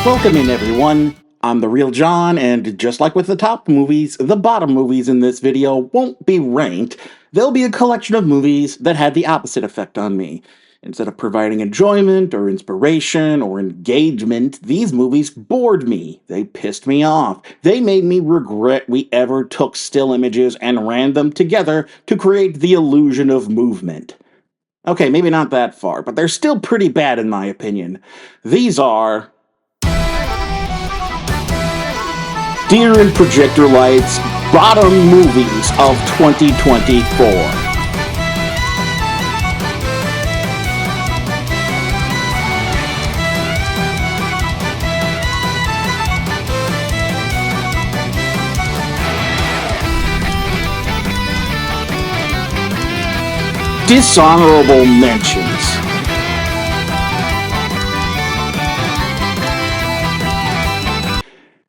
Welcome in, everyone. I'm the real John, and just like with the top movies, the bottom movies in this video won't be ranked. They'll be a collection of movies that had the opposite effect on me. Instead of providing enjoyment or inspiration or engagement, these movies bored me. They pissed me off. They made me regret we ever took still images and ran them together to create the illusion of movement. Okay, maybe not that far, but they're still pretty bad in my opinion. These are Deer and Projector Lights Bottom Movies of 2024. Dishonorable mentions.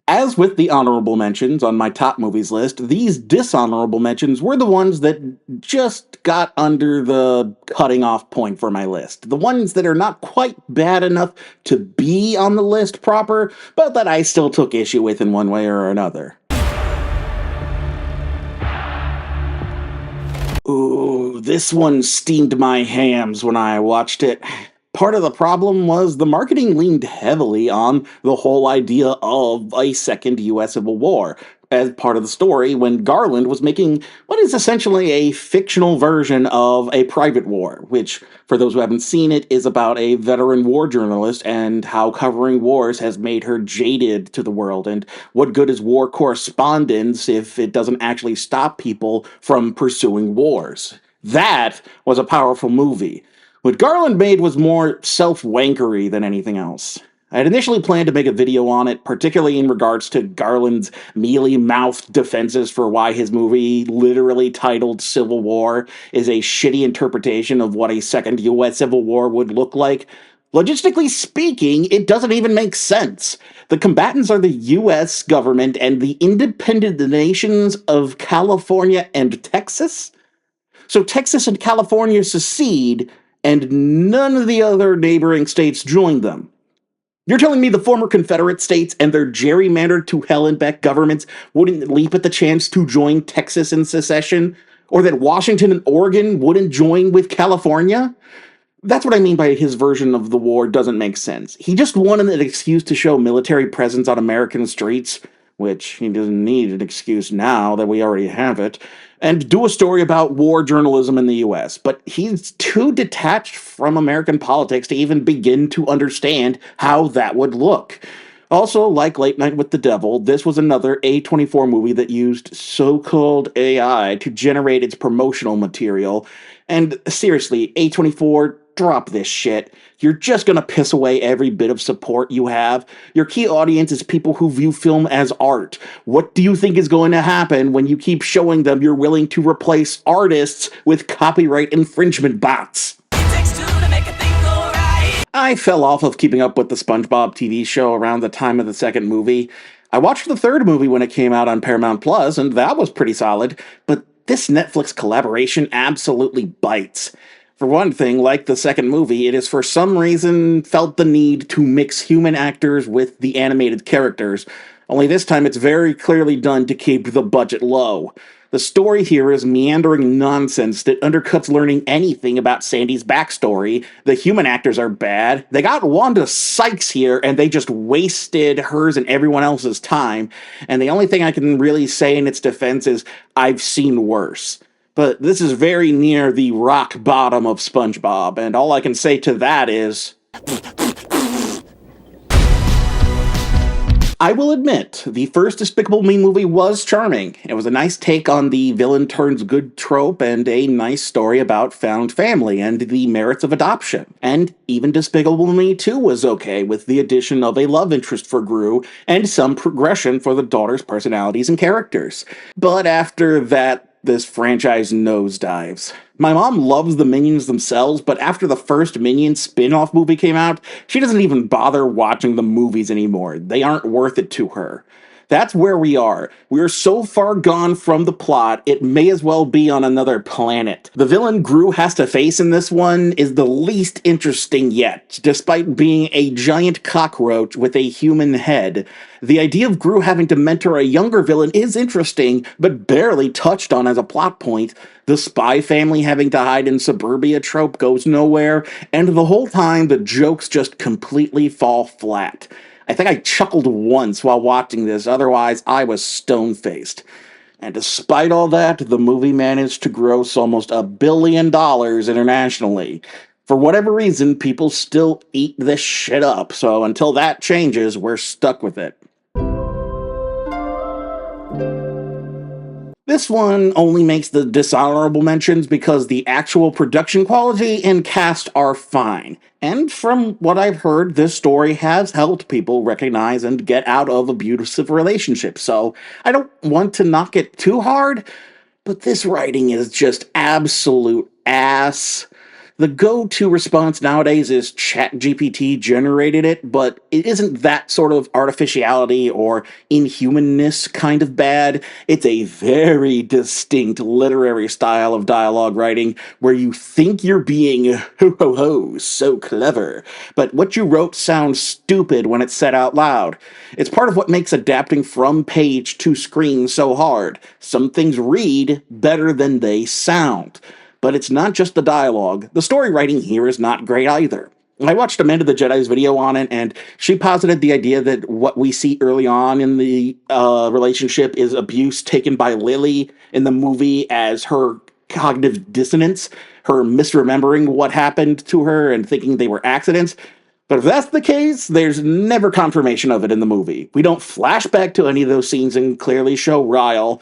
As with the honorable mentions on my top movies list, these dishonorable mentions were the ones that just got under the cutting off point for my list. The ones that are not quite bad enough to be on the list proper, but that I still took issue with in one way or another. Ooh, this one steamed my hams when I watched it. Part of the problem was the marketing leaned heavily on the whole idea of a second U.S. Civil War as part of the story when Garland was making what is essentially a fictional version of A Private War, which, for those who haven't seen it, is about a veteran war journalist and how covering wars has made her jaded to the world, and what good is war correspondence if it doesn't actually stop people from pursuing wars. That was a powerful movie. What Garland made was more self-wankery than anything else. I had initially planned to make a video on it, particularly in regards to Garland's mealy-mouthed defenses for why his movie, literally titled Civil War, is a shitty interpretation of what a second U.S. Civil War would look like. Logistically speaking, it doesn't even make sense. The combatants are the U.S. government and the independent nations of California and Texas. So Texas and California secede, and none of the other neighboring states joined them. You're telling me the former Confederate states and their gerrymandered to hell and back governments wouldn't leap at the chance to join Texas in secession? Or that Washington and Oregon wouldn't join with California? That's what I mean by his version of the war doesn't make sense. He just wanted an excuse to show military presence on American streets, which he doesn't need an excuse now that we already have it, and do a story about war journalism in the US. But he's too detached from American politics to even begin to understand how that would look. Also, like Late Night with the Devil, this was another A24 movie that used so-called AI to generate its promotional material. And seriously, A24, drop this shit. You're just gonna piss away every bit of support you have. Your key audience is people who view film as art. What do you think is going to happen when you keep showing them you're willing to replace artists with copyright infringement bots? I fell off of keeping up with the SpongeBob TV show around the time of the second movie. I watched the third movie when it came out on Paramount Plus, and that was pretty solid, but this Netflix collaboration absolutely bites. For one thing, like the second movie, it has for some reason felt the need to mix human actors with the animated characters, only this time it's very clearly done to keep the budget low. The story here is meandering nonsense that undercuts learning anything about Sandy's backstory. The human actors are bad. They got Wanda Sykes here, and they just wasted hers and everyone else's time. And the only thing I can really say in its defense is, I've seen worse. But this is very near the rock bottom of SpongeBob, and all I can say to that is, I will admit, the first Despicable Me movie was charming. It was a nice take on the villain turns good trope and a nice story about found family and the merits of adoption. And even Despicable Me 2 was okay, with the addition of a love interest for Gru and some progression for the daughter's personalities and characters. But after that, this franchise nosedives. My mom loves the Minions themselves, but after the first Minions spin-off movie came out, she doesn't even bother watching the movies anymore. They aren't worth it to her. That's where we are. We're so far gone from the plot, it may as well be on another planet. The villain Gru has to face in this one is the least interesting yet, despite being a giant cockroach with a human head. The idea of Gru having to mentor a younger villain is interesting, but barely touched on as a plot point. The spy family having to hide in suburbia trope goes nowhere, and the whole time the jokes just completely fall flat. I think I chuckled once while watching this, otherwise I was stone-faced. And despite all that, the movie managed to gross almost $1 billion internationally. For whatever reason, people still eat this shit up, so until that changes, we're stuck with it. This one only makes the dishonorable mentions because the actual production quality and cast are fine. And from what I've heard, this story has helped people recognize and get out of abusive relationships, so I don't want to knock it too hard, but this writing is just absolute ass. The go-to response nowadays is ChatGPT generated it, but it isn't that sort of artificiality or inhumanness kind of bad. It's a very distinct literary style of dialogue writing where you think you're being ho-ho-ho, so clever, but what you wrote sounds stupid when it's said out loud. It's part of what makes adapting from page to screen so hard. Some things read better than they sound. But it's not just the dialogue. The story writing here is not great either. I watched Amanda the Jedi's video on it, and she posited the idea that what we see early on in the relationship is abuse taken by Lily in the movie as her cognitive dissonance, her misremembering what happened to her and thinking they were accidents. But if that's the case, there's never confirmation of it in the movie. We don't flash back to any of those scenes and clearly show Ryle.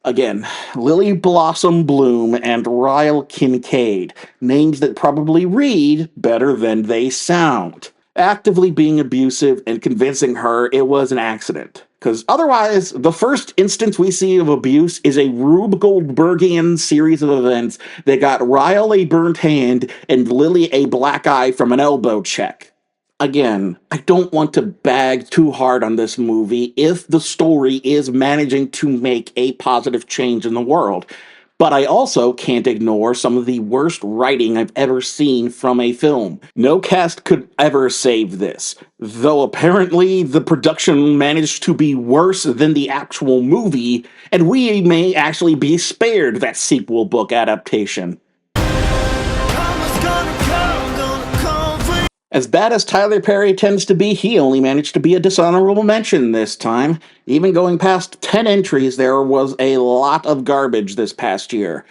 Again, Lily Blossom Bloom and Ryle Kincaid, names that probably read better than they sound. Actively being abusive and convincing her it was an accident. Because otherwise, the first instance we see of abuse is a Rube Goldbergian series of events that got Ryle a burnt hand and Lily a black eye from an elbow check. Again, I don't want to bag too hard on this movie if the story is managing to make a positive change in the world. But I also can't ignore some of the worst writing I've ever seen from a film. No cast could ever save this, though apparently the production managed to be worse than the actual movie, and we may actually be spared that sequel book adaptation. As bad as Tyler Perry tends to be, he only managed to be a dishonorable mention this time. Even going past 10 entries, there was a lot of garbage this past year.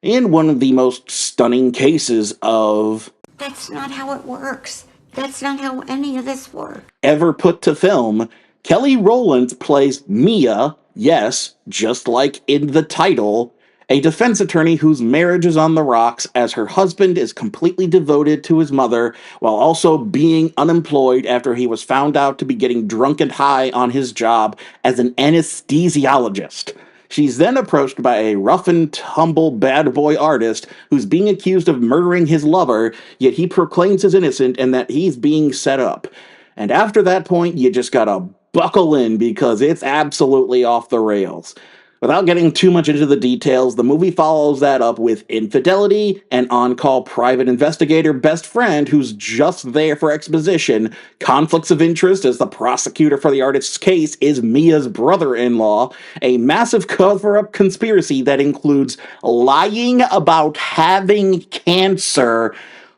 In one of the most stunning cases of "That's not how it works. That's not how any of this works" ever put to film, Kelly Rowland plays Mia, yes, just like in the title, a defense attorney whose marriage is on the rocks as her husband is completely devoted to his mother while also being unemployed after he was found out to be getting drunk and high on his job as an anesthesiologist. She's then approached by a rough and tumble bad boy artist who's being accused of murdering his lover, yet he proclaims his innocent and that he's being set up. And after that point, you just gotta buckle in because it's absolutely off the rails. Without getting too much into the details, the movie follows that up with infidelity, an on-call private investigator best friend who's just there for exposition, conflicts of interest as the prosecutor for the artist's case is Mia's brother-in-law, a massive cover-up conspiracy that includes lying about having cancer,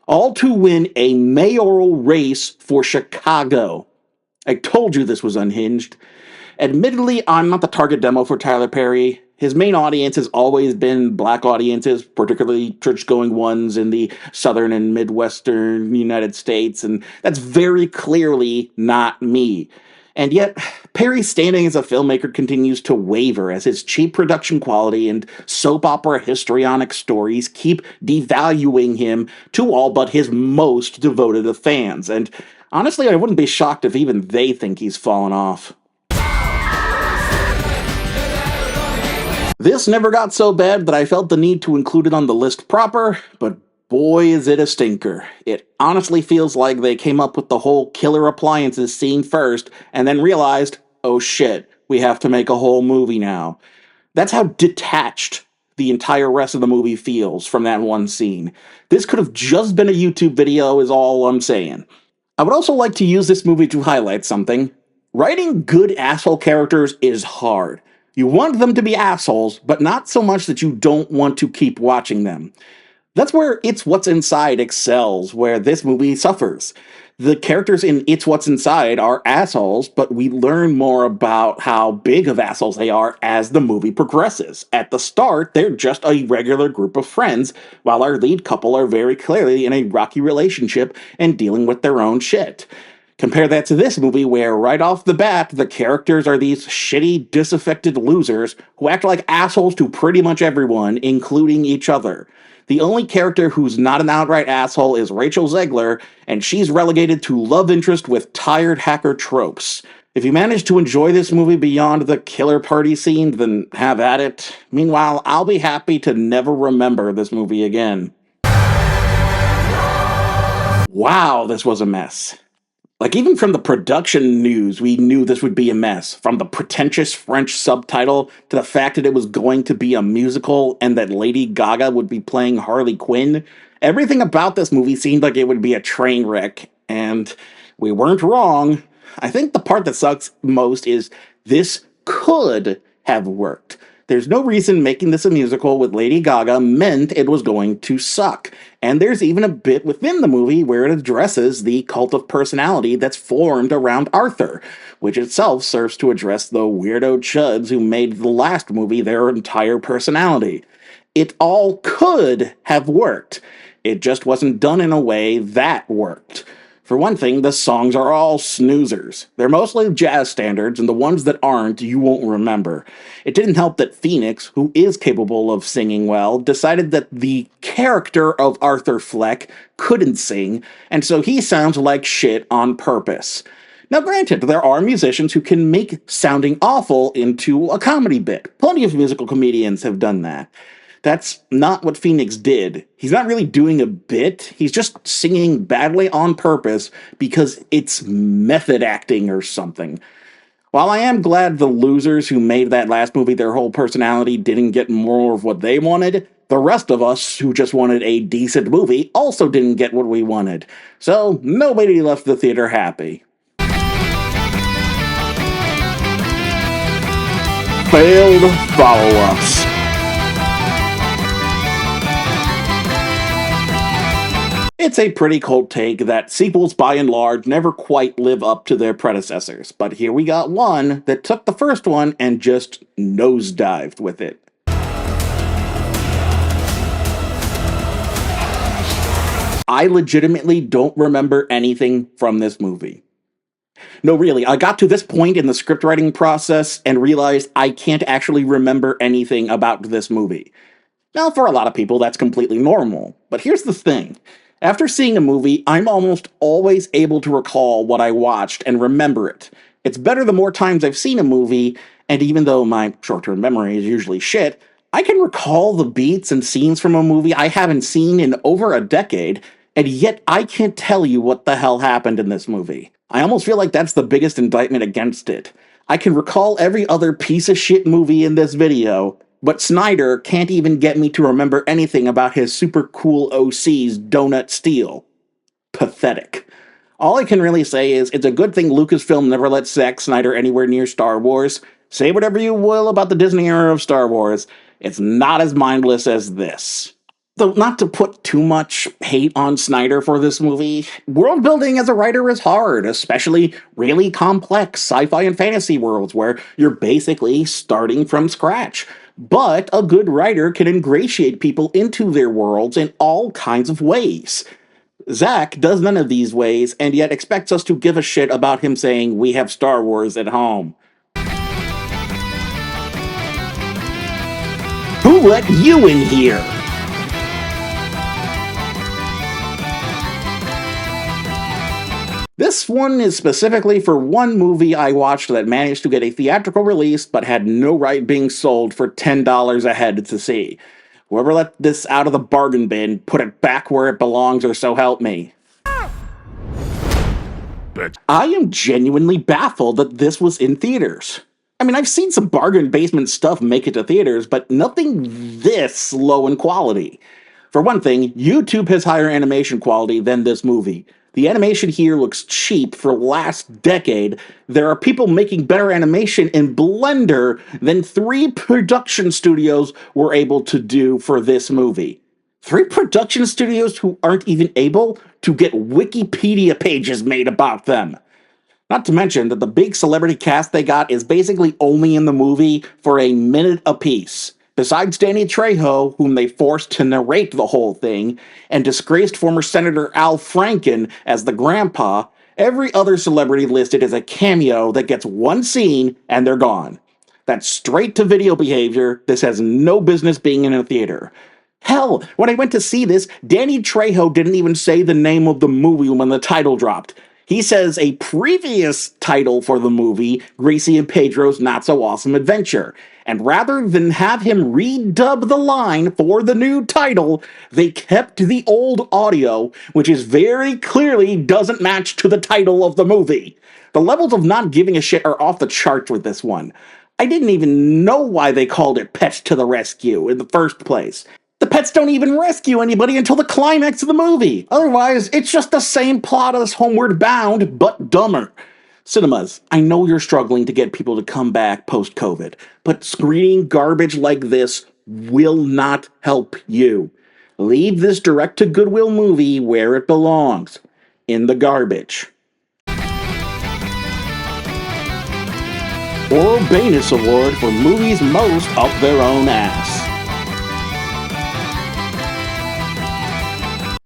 all to win a mayoral race for Chicago. I told you this was unhinged. Admittedly, I'm not the target demo for Tyler Perry. His main audience has always been black audiences, particularly church-going ones in the southern and midwestern United States, and that's very clearly not me. And yet, Perry's standing as a filmmaker continues to waver as his cheap production quality and soap opera histrionic stories keep devaluing him to all but his most devoted of fans, and honestly, I wouldn't be shocked if even they think he's fallen off. This never got so bad that I felt the need to include it on the list proper, but boy is it a stinker. It honestly feels like they came up with the whole killer appliances scene first, and then realized, oh shit, We have to make a whole movie now. That's how detached the entire rest of the movie feels from that one scene. This could have just been a YouTube video, is all I'm saying. I would also like to use this movie to highlight something. Writing good asshole characters is hard. You want them to be assholes, but not so much that you don't want to keep watching them. That's where It's What's Inside excels, where this movie suffers. The characters in It's What's Inside are assholes, but we learn more about how big of assholes they are as the movie progresses. At the start, they're just a regular group of friends, while our lead couple are very clearly in a rocky relationship and dealing with their own shit. Compare that to this movie where, right off the bat, the characters are these shitty, disaffected losers who act like assholes to pretty much everyone, including each other. The only character who's not an outright asshole is Rachel Zegler, and she's relegated to love interest with tired hacker tropes. If you manage to enjoy this movie beyond the killer party scene, then have at it. Meanwhile, I'll be happy to never remember this movie again. Wow, this was a mess. Like, even from the production news, we knew this would be a mess. From the pretentious French subtitle to the fact that it was going to be a musical and that Lady Gaga would be playing Harley Quinn, everything about this movie seemed like it would be a train wreck, and we weren't wrong. I think the part that sucks most is this could have worked. There's no reason making this a musical with Lady Gaga meant it was going to suck. And there's even a bit within the movie where it addresses the cult of personality that's formed around Arthur, which itself serves to address the weirdo chuds who made the last movie their entire personality. It all could have worked. It just wasn't done in a way that worked. For one thing, the songs are all snoozers. They're mostly jazz standards, and the ones that aren't, you won't remember. It didn't help that Phoenix, who is capable of singing well, decided that the character of Arthur Fleck couldn't sing, and so he sounds like shit on purpose. Now, granted, there are musicians who can make sounding awful into a comedy bit. Plenty of musical comedians have done that. That's not what Phoenix did. He's not really doing a bit. He's just singing badly on purpose because it's method acting or something. While I am glad the losers who made that last movie their whole personality didn't get more of what they wanted, the rest of us who just wanted a decent movie also didn't get what we wanted. So nobody left the theater happy. Failed follow-ups. It's a pretty cold take that sequels, by and large, never quite live up to their predecessors, but here we got one that took the first one and just nosedived with it. I legitimately don't remember anything from this movie. No, really, I got to this point in the scriptwriting process and realized I can't actually remember anything about this movie. Now, for a lot of people, that's completely normal, but here's the thing. After seeing a movie, I'm almost always able to recall what I watched and remember it. It's better the more times I've seen a movie, and even though my short-term memory is usually shit, I can recall the beats and scenes from a movie I haven't seen in over a decade, and yet I can't tell you what the hell happened in this movie. I almost feel like that's the biggest indictment against it. I can recall every other piece of shit movie in this video, but Snyder can't even get me to remember anything about his super cool OC's Donut Steel. Pathetic. All I can really say is it's a good thing Lucasfilm never let Zack Snyder anywhere near Star Wars. Say whatever you will about the Disney era of Star Wars, it's not as mindless as this. Though not to put too much hate on Snyder for this movie, world building as a writer is hard, especially really complex sci-fi and fantasy worlds where you're basically starting from scratch. But a good writer can ingratiate people into their worlds in all kinds of ways. Zack does none of these ways, and yet expects us to give a shit about him saying, "We have Star Wars at home." Who let you in here? This one is specifically for one movie I watched that managed to get a theatrical release but had no right being sold for $10 a head to see. Whoever let this out of the bargain bin, put it back where it belongs or so help me. I am genuinely baffled that this was in theaters. I mean, I've seen some bargain basement stuff make it to theaters, but nothing this low in quality. For one thing, YouTube has higher animation quality than this movie. The animation here looks cheap for last decade. There are people making better animation in Blender than 3 production studios were able to do for this movie. 3 production studios who aren't even able to get Wikipedia pages made about them. Not to mention that the big celebrity cast they got is basically only in the movie for a minute apiece. Besides Danny Trejo, whom they forced to narrate the whole thing, and disgraced former Senator Al Franken as the grandpa, every other celebrity listed as a cameo that gets one scene and they're gone. That's straight to video behavior. This has no business being in a theater. Hell, when I went to see this, Danny Trejo didn't even say the name of the movie when the title dropped. He says a previous title for the movie, Gracie and Pedro's Not So Awesome Adventure. And rather than have him redub the line for the new title, they kept the old audio, which is very clearly doesn't match to the title of the movie. The levels of not giving a shit are off the charts with this one. I didn't even know why they called it Pets to the Rescue in the first place. The pets don't even rescue anybody until the climax of the movie. Otherwise, it's just the same plot as Homeward Bound, but dumber. Cinemas, I know you're struggling to get people to come back post-COVID, but screening garbage like this will not help you. Leave this direct-to-Goodwill movie where it belongs, in the garbage. Ourobanus Award for movies most up their own ass.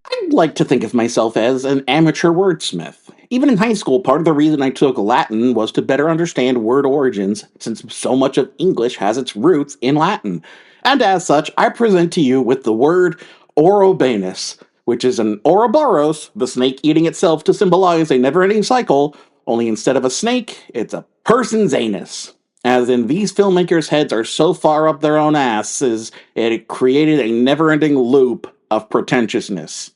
I like to think of myself as an amateur wordsmith. Even in high school, part of the reason I took Latin was to better understand word origins, since so much of English has its roots in Latin. And as such, I present to you with the word Ourobanus, which is an Ouroboros, the snake eating itself to symbolize a never-ending cycle, only instead of a snake, it's a person's anus. As in, these filmmakers' heads are so far up their own asses, it created a never-ending loop of pretentiousness.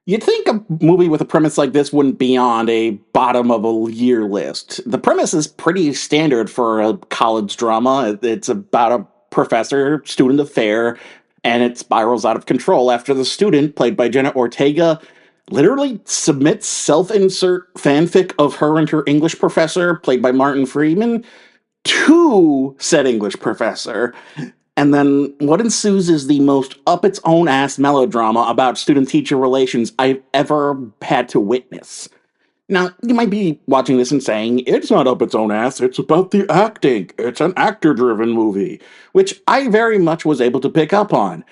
You'd think a movie with a premise like this wouldn't be on a bottom of a year list. The premise is pretty standard for a college drama. It's about a professor-student affair, and it spirals out of control after the student, played by Jenna Ortega, literally submits self-insert fanfic of her and her English professor, played by Martin Freeman, to said English professor. And then what ensues is the most up-its-own-ass melodrama about student-teacher relations I've ever had to witness. Now, you might be watching this and saying, it's not up its own ass, it's about the acting. It's an actor-driven movie, which I very much was able to pick up on.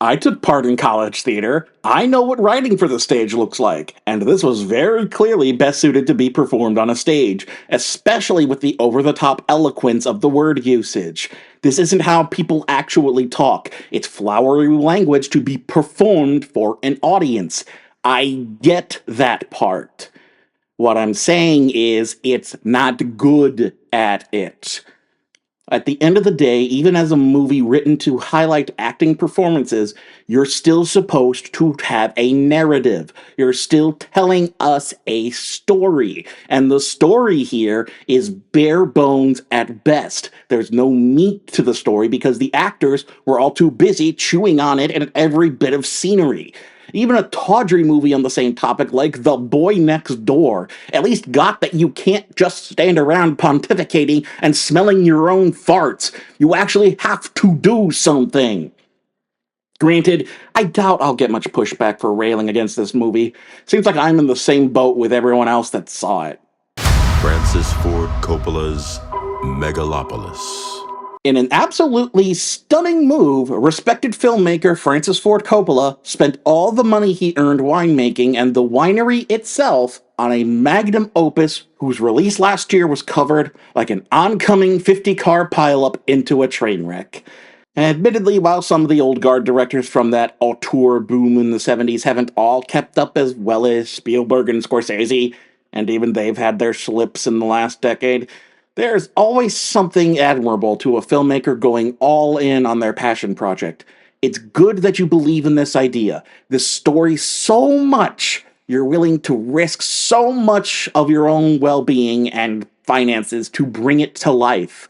I took part in college theater. I know what writing for the stage looks like, and this was very clearly best suited to be performed on a stage, especially with the over-the-top eloquence of the word usage. This isn't how people actually talk. It's flowery language to be performed for an audience. I get that part. What I'm saying is, it's not good at it. At the end of the day, even as a movie written to highlight acting performances, you're still supposed to have a narrative. You're still telling us a story. And the story here is bare bones at best. There's no meat to the story because the actors were all too busy chewing on it and every bit of scenery. Even a tawdry movie on the same topic like The Boy Next Door at least got that you can't just stand around pontificating and smelling your own farts. You actually have to do something. Granted, I doubt I'll get much pushback for railing against this movie. Seems like I'm in the same boat with everyone else that saw it. Francis Ford Coppola's Megalopolis. In an absolutely stunning move, respected filmmaker Francis Ford Coppola spent all the money he earned winemaking and the winery itself on a magnum opus whose release last year was covered like an oncoming 50-car pileup into a train wreck. Admittedly, while some of the old guard directors from that auteur boom in the 70s haven't all kept up as well as Spielberg and Scorsese, and even they've had their slips in the last decade, there's always something admirable to a filmmaker going all in on their passion project. It's good that you believe in this idea, this story so much You're willing to risk so much of your own well-being and finances to bring it to life.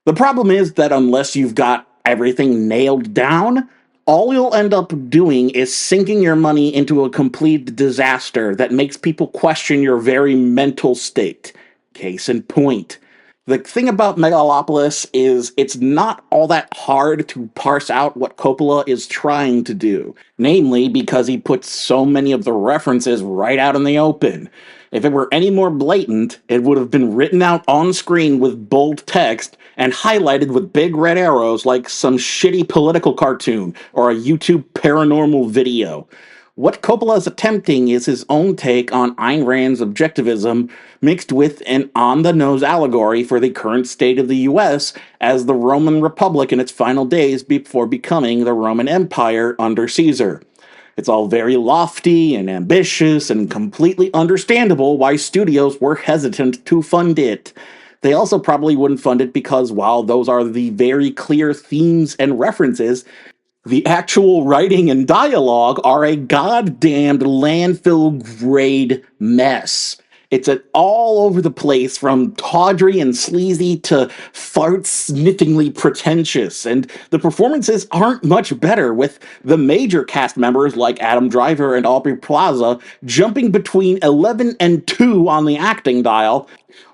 The problem is that unless you've got everything nailed down, all you'll end up doing is sinking your money into a complete disaster that makes people question your very mental state. Case in point. The thing about Megalopolis is it's not all that hard to parse out what Coppola is trying to do, namely because he puts so many of the references right out in the open. If it were any more blatant, it would have been written out on screen with bold text and highlighted with big red arrows like some shitty political cartoon or a YouTube paranormal video. What Coppola is attempting is his own take on Ayn Rand's objectivism mixed with an on-the-nose allegory for the current state of the US as the Roman Republic in its final days before becoming the Roman Empire under Caesar. It's all very lofty and ambitious and completely understandable why studios were hesitant to fund it. They also probably wouldn't fund it because while those are the very clear themes and references, the actual writing and dialogue are a goddamned landfill-grade mess. It's all over the place, from tawdry and sleazy to fart-sniffingly pretentious, and the performances aren't much better, with the major cast members like Adam Driver and Aubrey Plaza jumping between 11 and 2 on the acting dial,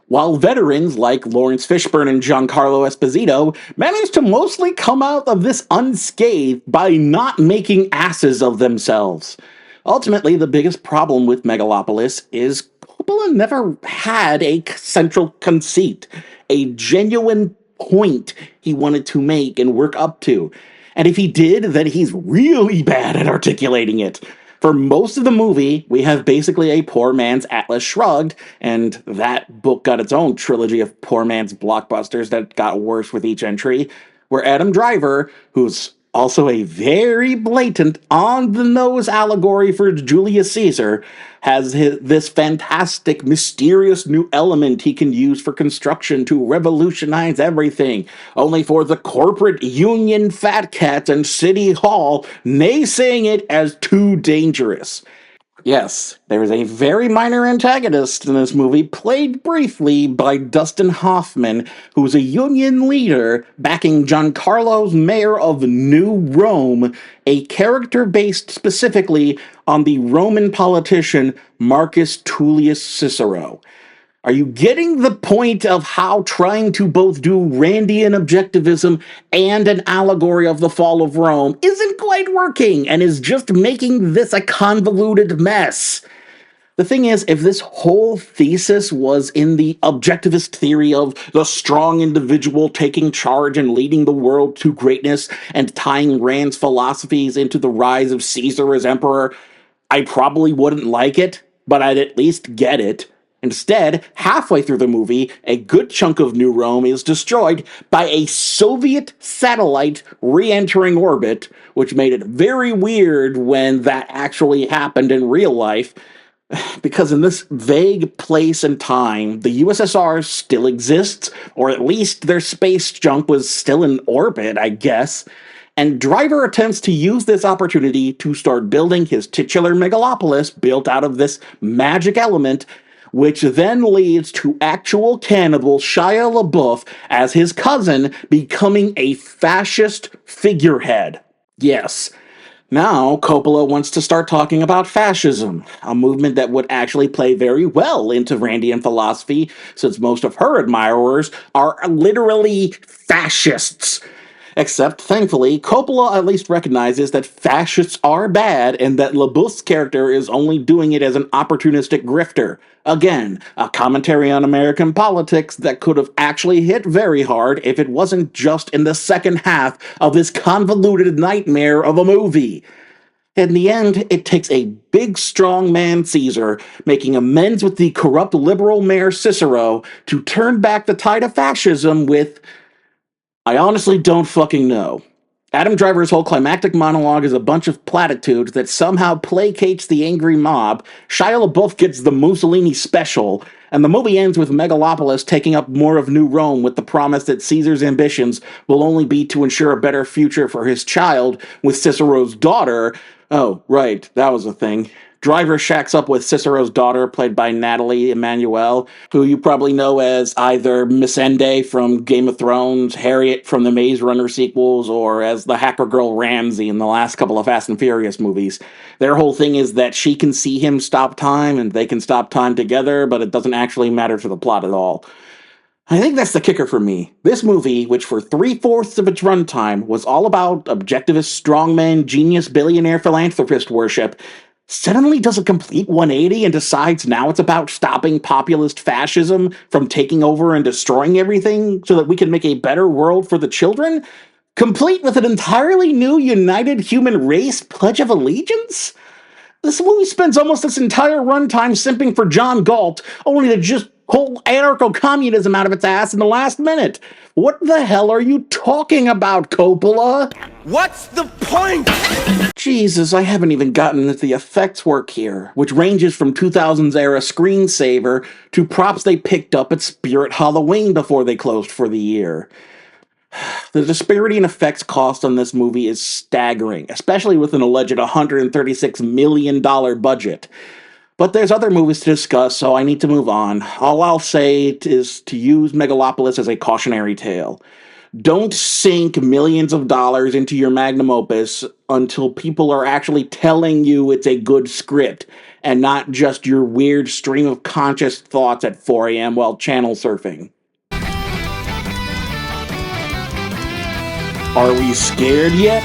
while veterans like Lawrence Fishburne and Giancarlo Esposito managed to mostly come out of this unscathed by not making asses of themselves. Ultimately, the biggest problem with Megalopolis is Coppola never had a central conceit, a genuine point he wanted to make and work up to. And if he did, then he's really bad at articulating it. For most of the movie, we have basically a poor man's Atlas Shrugged, and that book got its own trilogy of poor man's blockbusters that got worse with each entry, where Adam Driver, who's also a very blatant, on-the-nose allegory for Julius Caesar, has this fantastic, mysterious new element he can use for construction to revolutionize everything, only for the corporate union fat cats and City Hall naysaying it as too dangerous. Yes, there is a very minor antagonist in this movie, played briefly by Dustin Hoffman, who's a union leader backing Giancarlo's mayor of New Rome, a character based specifically on the Roman politician Marcus Tullius Cicero. Are you getting the point of how trying to both do Randian objectivism and an allegory of the fall of Rome isn't quite working and is just making this a convoluted mess? The thing is, if this whole thesis was in the objectivist theory of the strong individual taking charge and leading the world to greatness and tying Rand's philosophies into the rise of Caesar as emperor, I probably wouldn't like it, but I'd at least get it. Instead, halfway through the movie, a good chunk of New Rome is destroyed by a Soviet satellite re-entering orbit, which made it very weird when that actually happened in real life, because in this vague place and time, the USSR still exists, or at least their space junk was still in orbit, I guess. And Driver attempts to use this opportunity to start building his titular megalopolis built out of this magic element, which then leads to actual cannibal Shia LaBeouf as his cousin becoming a fascist figurehead. Yes, now Coppola wants to start talking about fascism, a movement that would actually play very well into Randian philosophy, since most of her admirers are literally fascists. Except, thankfully, Coppola at least recognizes that fascists are bad and that LaBeouf's character is only doing it as an opportunistic grifter. Again, a commentary on American politics that could have actually hit very hard if it wasn't just in the second half of this convoluted nightmare of a movie. In the end, it takes a big, strong man Caesar making amends with the corrupt liberal mayor Cicero to turn back the tide of fascism with... I honestly don't fucking know. Adam Driver's whole climactic monologue is a bunch of platitudes that somehow placates the angry mob, Shia LaBeouf gets the Mussolini special, and the movie ends with Megalopolis taking up more of New Rome with the promise that Caesar's ambitions will only be to ensure a better future for his child with Cicero's daughter. Oh, right, that was a thing. Driver shacks up with Cicero's daughter, played by Natalie Emmanuel, who you probably know as either Missandei from Game of Thrones, Harriet from the Maze Runner sequels, or as the hacker girl Ramsey in the last couple of Fast and Furious movies. Their whole thing is that she can see him stop time, and they can stop time together, but it doesn't actually matter to the plot at all. I think that's the kicker for me. This movie, which for 3/4 of its runtime was all about objectivist strongman, genius billionaire philanthropist worship, suddenly does a complete 180 and decides now it's about stopping populist fascism from taking over and destroying everything so that we can make a better world for the children? Complete with an entirely new united human race pledge of allegiance? This movie spends almost its entire runtime simping for John Galt, only to just pull anarcho-communism out of its ass in the last minute. What the hell are you talking about, Coppola? What's the point? Jesus, I haven't even gotten into the effects work here, which ranges from 2000s era screensaver to props they picked up at Spirit Halloween before they closed for the year. The disparity in effects cost on this movie is staggering, especially with an alleged $136 million budget. But there's other movies to discuss, so I need to move on. All I'll say is to use Megalopolis as a cautionary tale. Don't sink millions of dollars into your magnum opus until people are actually telling you it's a good script, and not just your weird stream of conscious thoughts at 4 a.m. while channel surfing. Are we scared yet?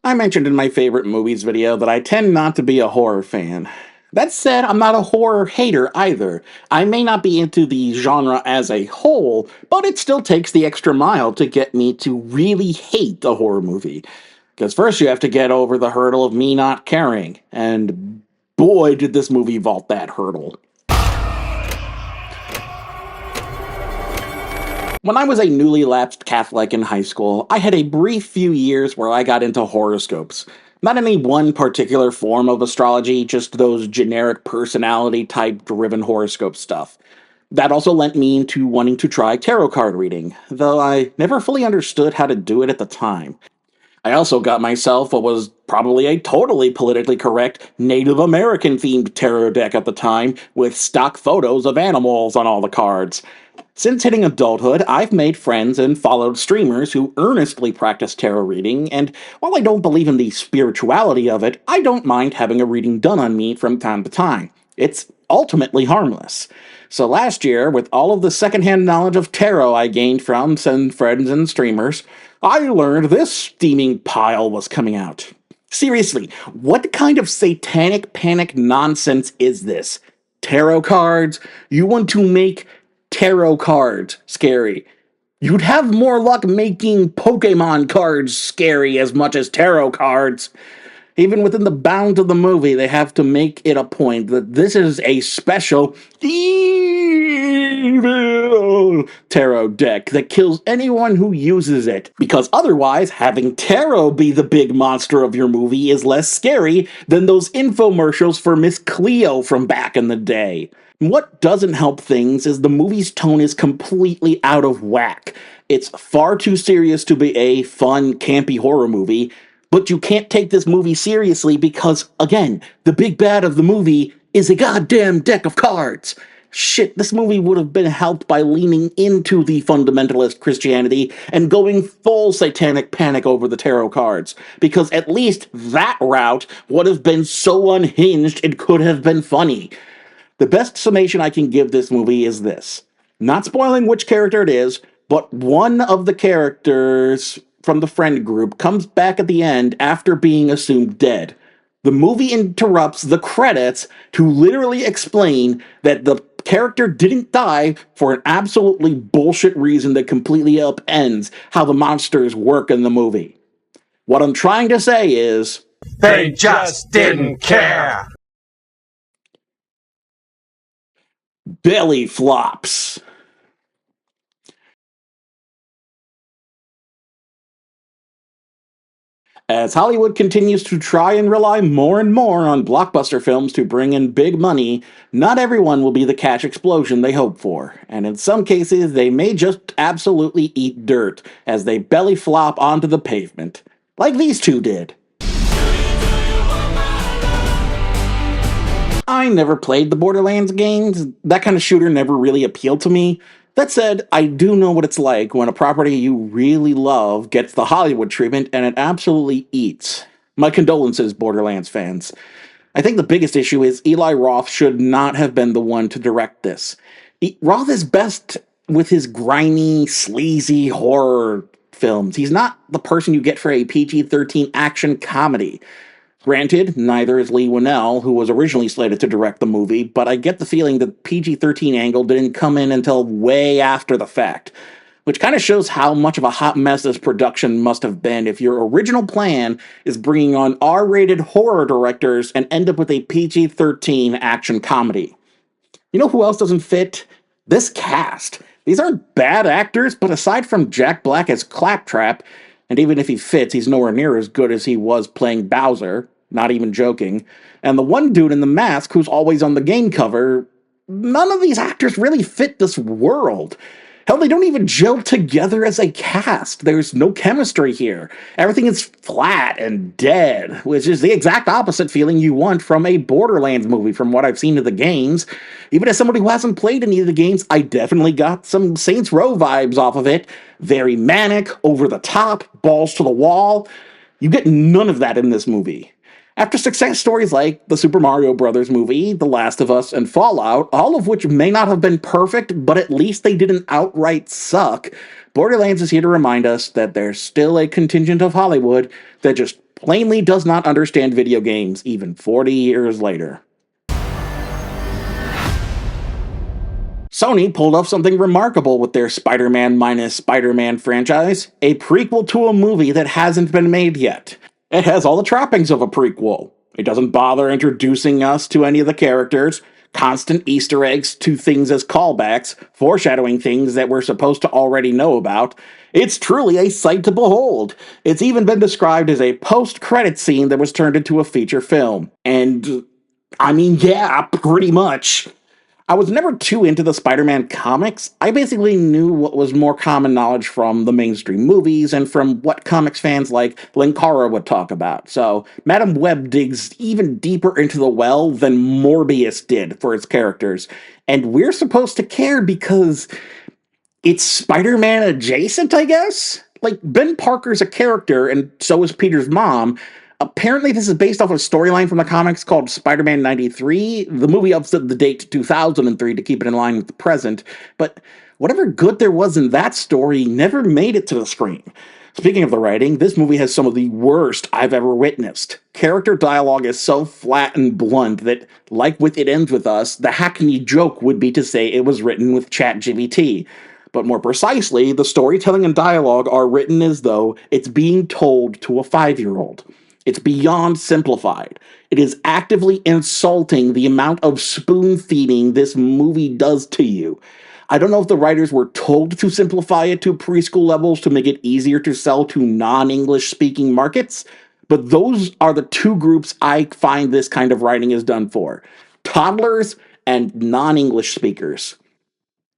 I mentioned in my favorite movies video that I tend not to be a horror fan. That said, I'm not a horror hater either. I may not be into the genre as a whole, but it still takes the extra mile to get me to really hate a horror movie. Because first you have to get over the hurdle of me not caring, and boy did this movie vault that hurdle. When I was a newly lapsed Catholic in high school, I had a brief few years where I got into horoscopes. Not any one particular form of astrology, just those generic personality-type driven horoscope stuff. That also lent me into wanting to try tarot card reading, though I never fully understood how to do it at the time. I also got myself what was probably a totally politically correct Native American-themed tarot deck at the time, with stock photos of animals on all the cards. Since hitting adulthood, I've made friends and followed streamers who earnestly practice tarot reading, and while I don't believe in the spirituality of it, I don't mind having a reading done on me from time to time. It's ultimately harmless. So last year, with all of the secondhand knowledge of tarot I gained from some friends and streamers, I learned this steaming pile was coming out. Seriously, what kind of satanic panic nonsense is this? Tarot cards? You want to make tarot cards scary. You'd have more luck making Pokemon cards scary as much as tarot cards. Even within the bounds of the movie, they have to make it a point that this is a special evil tarot deck that kills anyone who uses it. Because otherwise, having tarot be the big monster of your movie is less scary than those infomercials for Miss Cleo from back in the day. What doesn't help things is the movie's tone is completely out of whack. It's far too serious to be a fun, campy horror movie, but you can't take this movie seriously because, again, the big bad of the movie is a goddamn deck of cards. Shit, this movie would have been helped by leaning into the fundamentalist Christianity and going full satanic panic over the tarot cards, because at least that route would have been so unhinged it could have been funny. The best summation I can give this movie is this. Not spoiling which character it is, but one of the characters from the friend group comes back at the end after being assumed dead. The movie interrupts the credits to literally explain that the character didn't die for an absolutely bullshit reason that completely upends how the monsters work in the movie. What I'm trying to say is, They just didn't care. belly flops. As Hollywood continues to try and rely more and more on blockbuster films to bring in big money, not everyone will be the cash explosion they hope for, and in some cases they may just absolutely eat dirt as they belly flop onto the pavement, like these two did. I never played the Borderlands games. That kind of shooter never really appealed to me. That said, I do know what it's like when a property you really love gets the Hollywood treatment and it absolutely eats. My condolences, Borderlands fans. I think the biggest issue is Eli Roth should not have been the one to direct this. Roth is best with his grimy, sleazy horror films. He's not the person you get for a PG-13 action comedy. Granted, neither is Lee Winnell, who was originally slated to direct the movie, but I get the feeling the PG-13 angle didn't come in until way after the fact, which kind of shows how much of a hot mess this production must have been if your original plan is bringing on R-rated horror directors and end up with a PG-13 action comedy. You know who else doesn't fit? This cast. These aren't bad actors, but aside from Jack Black as Claptrap, and even if he fits, he's nowhere near as good as he was playing Bowser, not even joking, and the one dude in the mask who's always on the game cover, none of these actors really fit this world. Hell, they don't even gel together as a cast. There's no chemistry here. Everything is flat and dead, which is the exact opposite feeling you want from a Borderlands movie from what I've seen of the games. Even as somebody who hasn't played any of the games, I definitely got some Saints Row vibes off of it. Very manic, over the top, balls to the wall. You get none of that in this movie. After success stories like the Super Mario Bros. Movie, The Last of Us, and Fallout, all of which may not have been perfect, but at least they didn't outright suck, Borderlands is here to remind us that there's still a contingent of Hollywood that just plainly does not understand video games even 40 years later. Sony pulled off something remarkable with their Spider-Man minus Spider-Man franchise, a prequel to a movie that hasn't been made yet. It has all the trappings of a prequel. It doesn't bother introducing us to any of the characters, constant Easter eggs to things as callbacks, foreshadowing things that we're supposed to already know about. It's truly a sight to behold. It's even been described as a post-credit scene that was turned into a feature film. And, I mean, yeah, pretty much. I was never too into the Spider-Man comics. I basically knew what was more common knowledge from the mainstream movies and from what comics fans like Linkara would talk about. So, Madam Web digs even deeper into the well than Morbius did for its characters. And we're supposed to care because it's Spider-Man adjacent, I guess? Like, Ben Parker's a character, and so is Peter's mom. Apparently, this is based off a storyline from the comics called Spider-Man 93. The movie ups the date to 2003 to keep it in line with the present, but whatever good there was in that story never made it to the screen. Speaking of the writing, this movie has some of the worst I've ever witnessed. Character dialogue is so flat and blunt that, like with It Ends With Us, the hackneyed joke would be to say it was written with ChatGPT. But more precisely, the storytelling and dialogue are written as though it's being told to a 5-year-old. It's beyond simplified. It is actively insulting the amount of spoon-feeding this movie does to you. I don't know if the writers were told to simplify it to preschool levels to make it easier to sell to non-English speaking markets, but those are the two groups I find this kind of writing is done for. Toddlers and non-English speakers.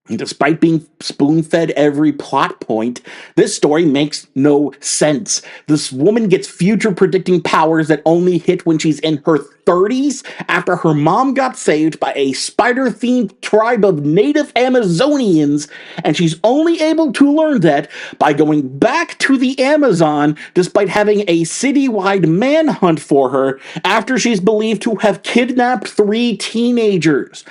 And despite being spoon-fed every plot point, this story makes no sense. This woman gets future-predicting powers that only hit when she's in her 30s after her mom got saved by a spider-themed tribe of native Amazonians, and she's only able to learn that by going back to the Amazon despite having a citywide manhunt for her after she's believed to have kidnapped 3 teenagers.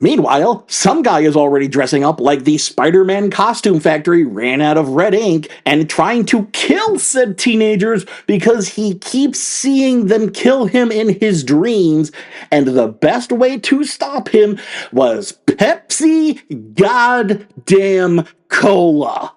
Meanwhile, some guy is already dressing up like the Spider-Man costume factory ran out of red ink and trying to kill said teenagers because he keeps seeing them kill him in his dreams, and the best way to stop him was Pepsi goddamn Cola.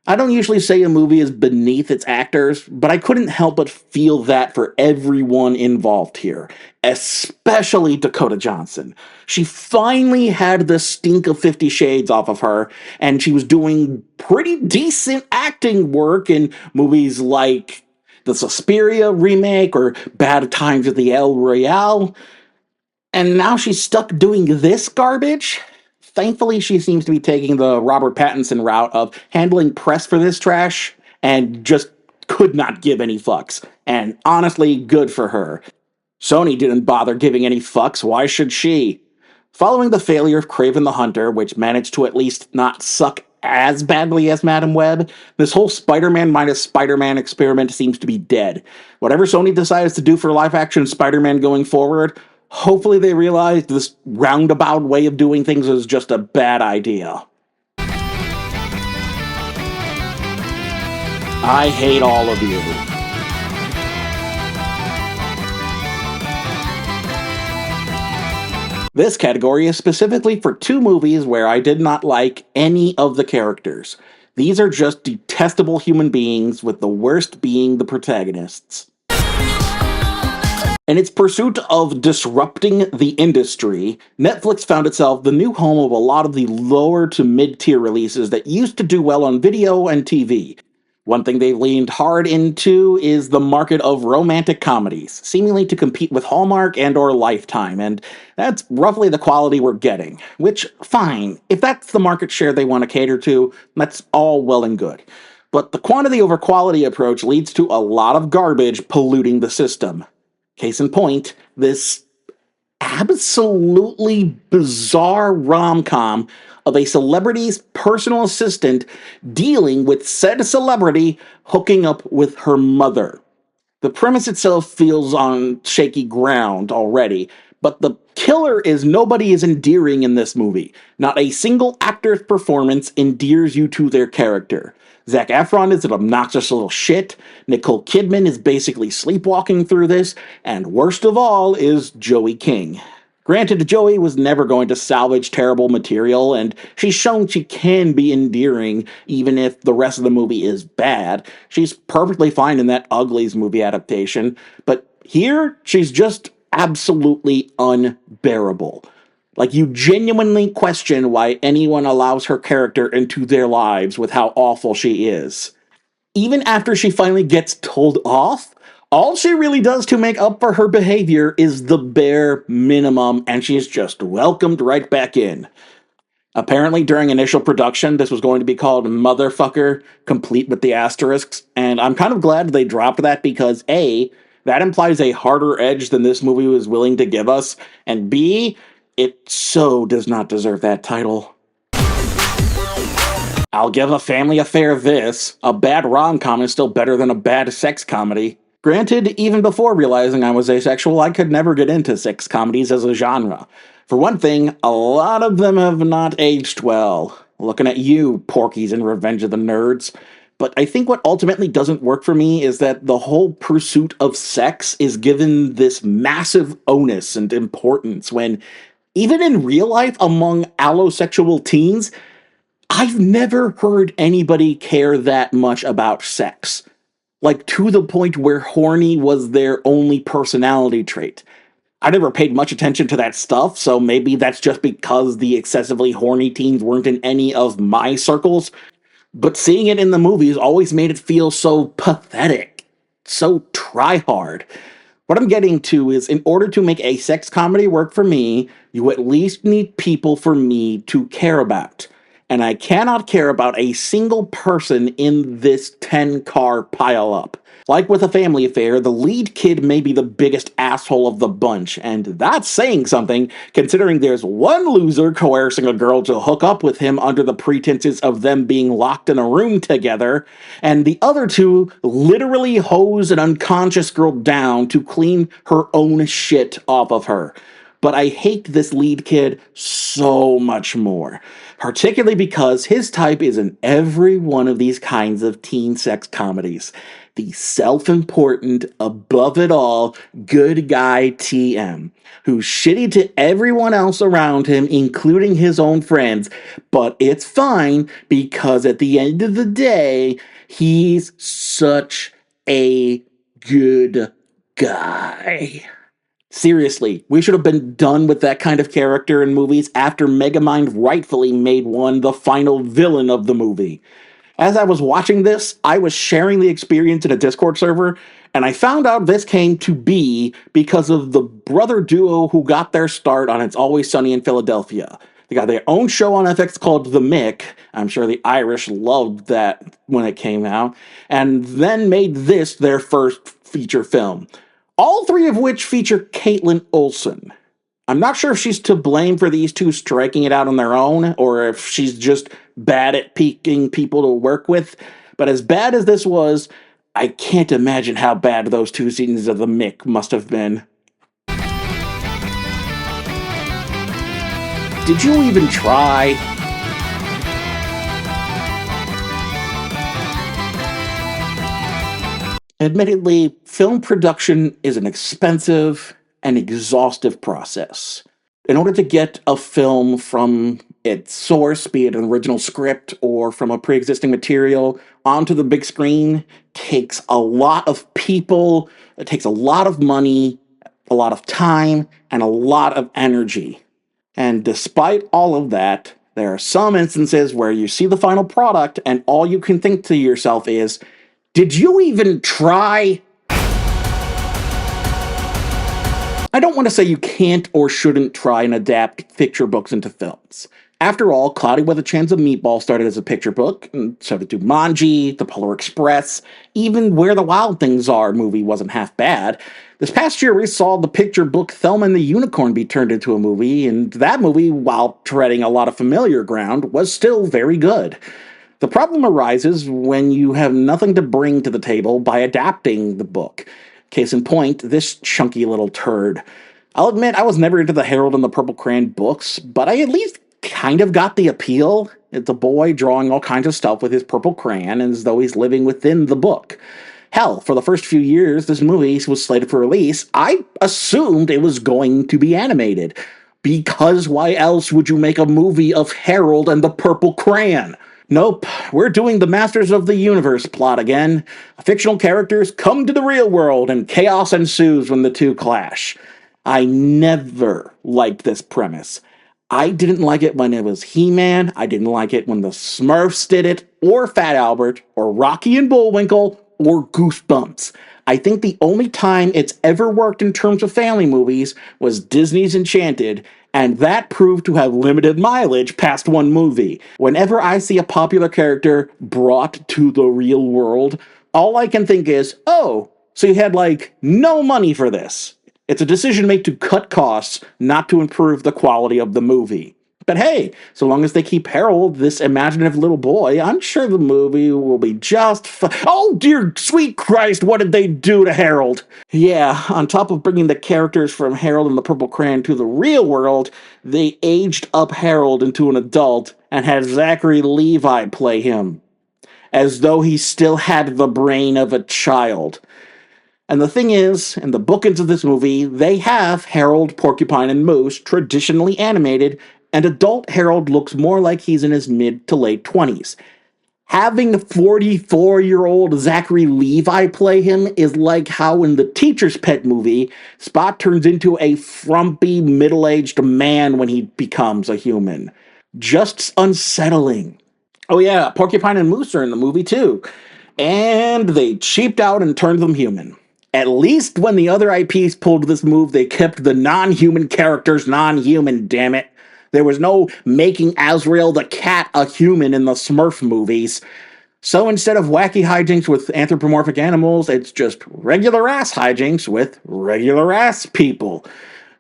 I don't usually say a movie is beneath its actors, but I couldn't help but feel that for everyone involved here, especially Dakota Johnson. She finally had the stink of 50 Shades off of her, and she was doing pretty decent acting work in movies like the Suspiria remake or Bad Times at the El Royale. And now she's stuck doing this garbage? Thankfully, she seems to be taking the Robert Pattinson route of handling press for this trash and just could not give any fucks. And honestly, good for her. Sony didn't bother giving any fucks, why should she? Following the failure of Kraven the Hunter, which managed to at least not suck as badly as Madam Web, this whole Spider-Man minus Spider-Man experiment seems to be dead. Whatever Sony decides to do for live-action Spider-Man going forward, hopefully they realize this roundabout way of doing things is just a bad idea. I hate all of you. This category is specifically for two movies where I did not like any of the characters. These are just detestable human beings, with the worst being the protagonists. In its pursuit of disrupting the industry, Netflix found itself the new home of a lot of the lower to mid-tier releases that used to do well on video and TV. One thing they've leaned hard into is the market of romantic comedies, seemingly to compete with Hallmark and or Lifetime, and that's roughly the quality we're getting. Which, fine, if that's the market share they want to cater to, that's all well and good. But the quantity over quality approach leads to a lot of garbage polluting the system. Case in point, this absolutely bizarre rom-com of a celebrity's personal assistant dealing with said celebrity hooking up with her mother. The premise itself feels on shaky ground already, but the killer is nobody is endearing in this movie. Not a single actor's performance endears you to their character. Zac Efron is an obnoxious little shit, Nicole Kidman is basically sleepwalking through this, and worst of all is Joey King. Granted, Joey was never going to salvage terrible material, and she's shown she can be endearing even if the rest of the movie is bad. She's perfectly fine in that Uglies movie adaptation, but here, she's just absolutely unbearable. Like, you genuinely question why anyone allows her character into their lives with how awful she is. Even after she finally gets told off, all she really does to make up for her behavior is the bare minimum, and she's just welcomed right back in. Apparently, during initial production, this was going to be called Motherfucker, complete with the asterisks, and I'm kind of glad they dropped that because A, that implies a harder edge than this movie was willing to give us, and B, it so does not deserve that title. I'll give a family affair this. A bad rom-com is still better than a bad sex comedy. Granted, even before realizing I was asexual, I could never get into sex comedies as a genre. For one thing, a lot of them have not aged well. Looking at you, Porky's in Revenge of the Nerds. But I think what ultimately doesn't work for me is that the whole pursuit of sex is given this massive onus and importance when, even in real life among allosexual teens, I've never heard anybody care that much about sex. Like, to the point where horny was their only personality trait. I never paid much attention to that stuff, so maybe that's just because the excessively horny teens weren't in any of my circles, but seeing it in the movies always made it feel so pathetic, so try-hard. What I'm getting to is, in order to make a sex comedy work for me, you at least need people for me to care about. And I cannot care about a single person in this 10-car pileup. Like with A Family Affair, the lead kid may be the biggest asshole of the bunch, and that's saying something, considering there's one loser coercing a girl to hook up with him under the pretenses of them being locked in a room together, and the other two literally hose an unconscious girl down to clean her own shit off of her. But I hate this lead kid so much more, particularly because his type is in every one of these kinds of teen sex comedies. The self-important, above-it-all, good guy TM, who's shitty to everyone else around him, including his own friends, but it's fine because at the end of the day, he's such a good guy. Seriously, we should have been done with that kind of character in movies after Megamind rightfully made one the final villain of the movie. As I was watching this, I was sharing the experience in a Discord server, And I found out this came to be because of the brother duo who got their start on It's Always Sunny in Philadelphia. They got their own show on FX called The Mick. I'm sure the Irish loved that when it came out. And then made this their first feature film. All three of which feature Caitlin Olsen. I'm not sure if she's to blame for these two striking it out on their own, or if she's just bad at picking people to work with. But as bad as this was, I can't imagine how bad those two seasons of The Mick must have been. Did you even try? Admittedly, film production is an expensive and exhaustive process. In order to get a film from its source, be it an original script or from a pre-existing material, onto the big screen, takes a lot of people, it takes a lot of money, a lot of time, and a lot of energy. And despite all of that, there are some instances where you see the final product and all you can think to yourself is, did you even try? I don't want to say you can't or shouldn't try and adapt picture books into films. After all, Cloudy with a Chance of Meatball started as a picture book, and so did Jumanji, The Polar Express, even Where the Wild Things Are movie wasn't half bad. This past year we saw the picture book Thelma and the Unicorn be turned into a movie, and that movie, while treading a lot of familiar ground, was still very good. The problem arises when you have nothing to bring to the table by adapting the book. Case in point, this chunky little turd. I'll admit I was never into the Harold and the Purple Crayon books, but I at least kind of got the appeal. It's a boy drawing all kinds of stuff with his purple crayon as though he's living within the book. Hell, for the first few years this movie was slated for release, I assumed it was going to be animated. Because why else would you make a movie of Harold and the Purple Crayon? Nope, we're doing the Masters of the Universe plot again. Fictional characters come to the real world and chaos ensues when the two clash. I never liked this premise. I didn't like it when it was He-Man, I didn't like it when the Smurfs did it, or Fat Albert, or Rocky and Bullwinkle, or Goosebumps. I think the only time it's ever worked in terms of family movies was Disney's Enchanted, and that proved to have limited mileage past one movie. Whenever I see a popular character brought to the real world, all I can think is, oh, so you had, no money for this. It's a decision made to cut costs, not to improve the quality of the movie. But hey, so long as they keep Harold, this imaginative little boy, I'm sure the movie will be just Oh, dear sweet Christ, what did they do to Harold? Yeah, on top of bringing the characters from Harold and the Purple Crayon to the real world, they aged up Harold into an adult and had Zachary Levi play him, as though he still had the brain of a child. And the thing is, in the bookends of this movie, they have Harold, Porcupine, and Moose traditionally animated, and adult Harold looks more like he's in his mid to late 20s. Having the 44-year-old Zachary Levi play him is like how in the Teacher's Pet movie, Spot turns into a frumpy, middle-aged man when he becomes a human. Just unsettling. Oh yeah, Porcupine and Moose are in the movie too. And they cheaped out and turned them human. At least when the other IPs pulled this move, they kept the non-human characters non-human, damn it. There was no making Azrael the cat a human in the Smurf movies. So instead of wacky hijinks with anthropomorphic animals, it's just regular-ass hijinks with regular-ass people.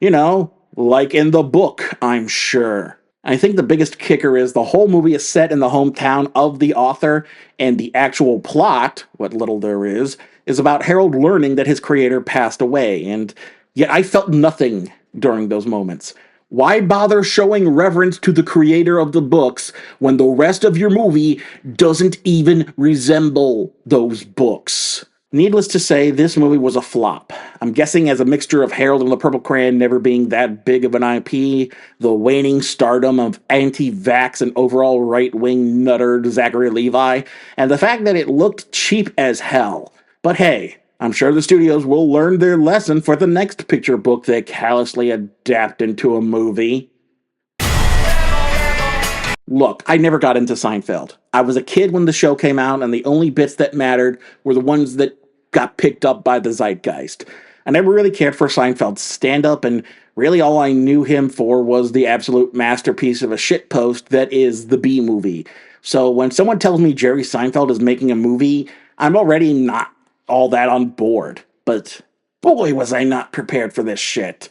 You know, like in the book, I'm sure. I think the biggest kicker is the whole movie is set in the hometown of the author, and the actual plot, what little there is about Harold learning that his creator passed away, and yet I felt nothing during those moments. Why bother showing reverence to the creator of the books when the rest of your movie doesn't even resemble those books? Needless to say, this movie was a flop. I'm guessing as a mixture of Harold and the Purple Crayon never being that big of an IP, the waning stardom of anti-vax and overall right-wing nutter Zachary Levi, and the fact that it looked cheap as hell. But hey, I'm sure the studios will learn their lesson for the next picture book they callously adapt into a movie. Look, I never got into Seinfeld. I was a kid when the show came out, and the only bits that mattered were the ones that got picked up by the zeitgeist. I never really cared for Seinfeld's stand-up, and really all I knew him for was the absolute masterpiece of a shitpost that is the B-movie. So when someone tells me Jerry Seinfeld is making a movie, I'm already not all that on board. But boy, was I not prepared for this shit.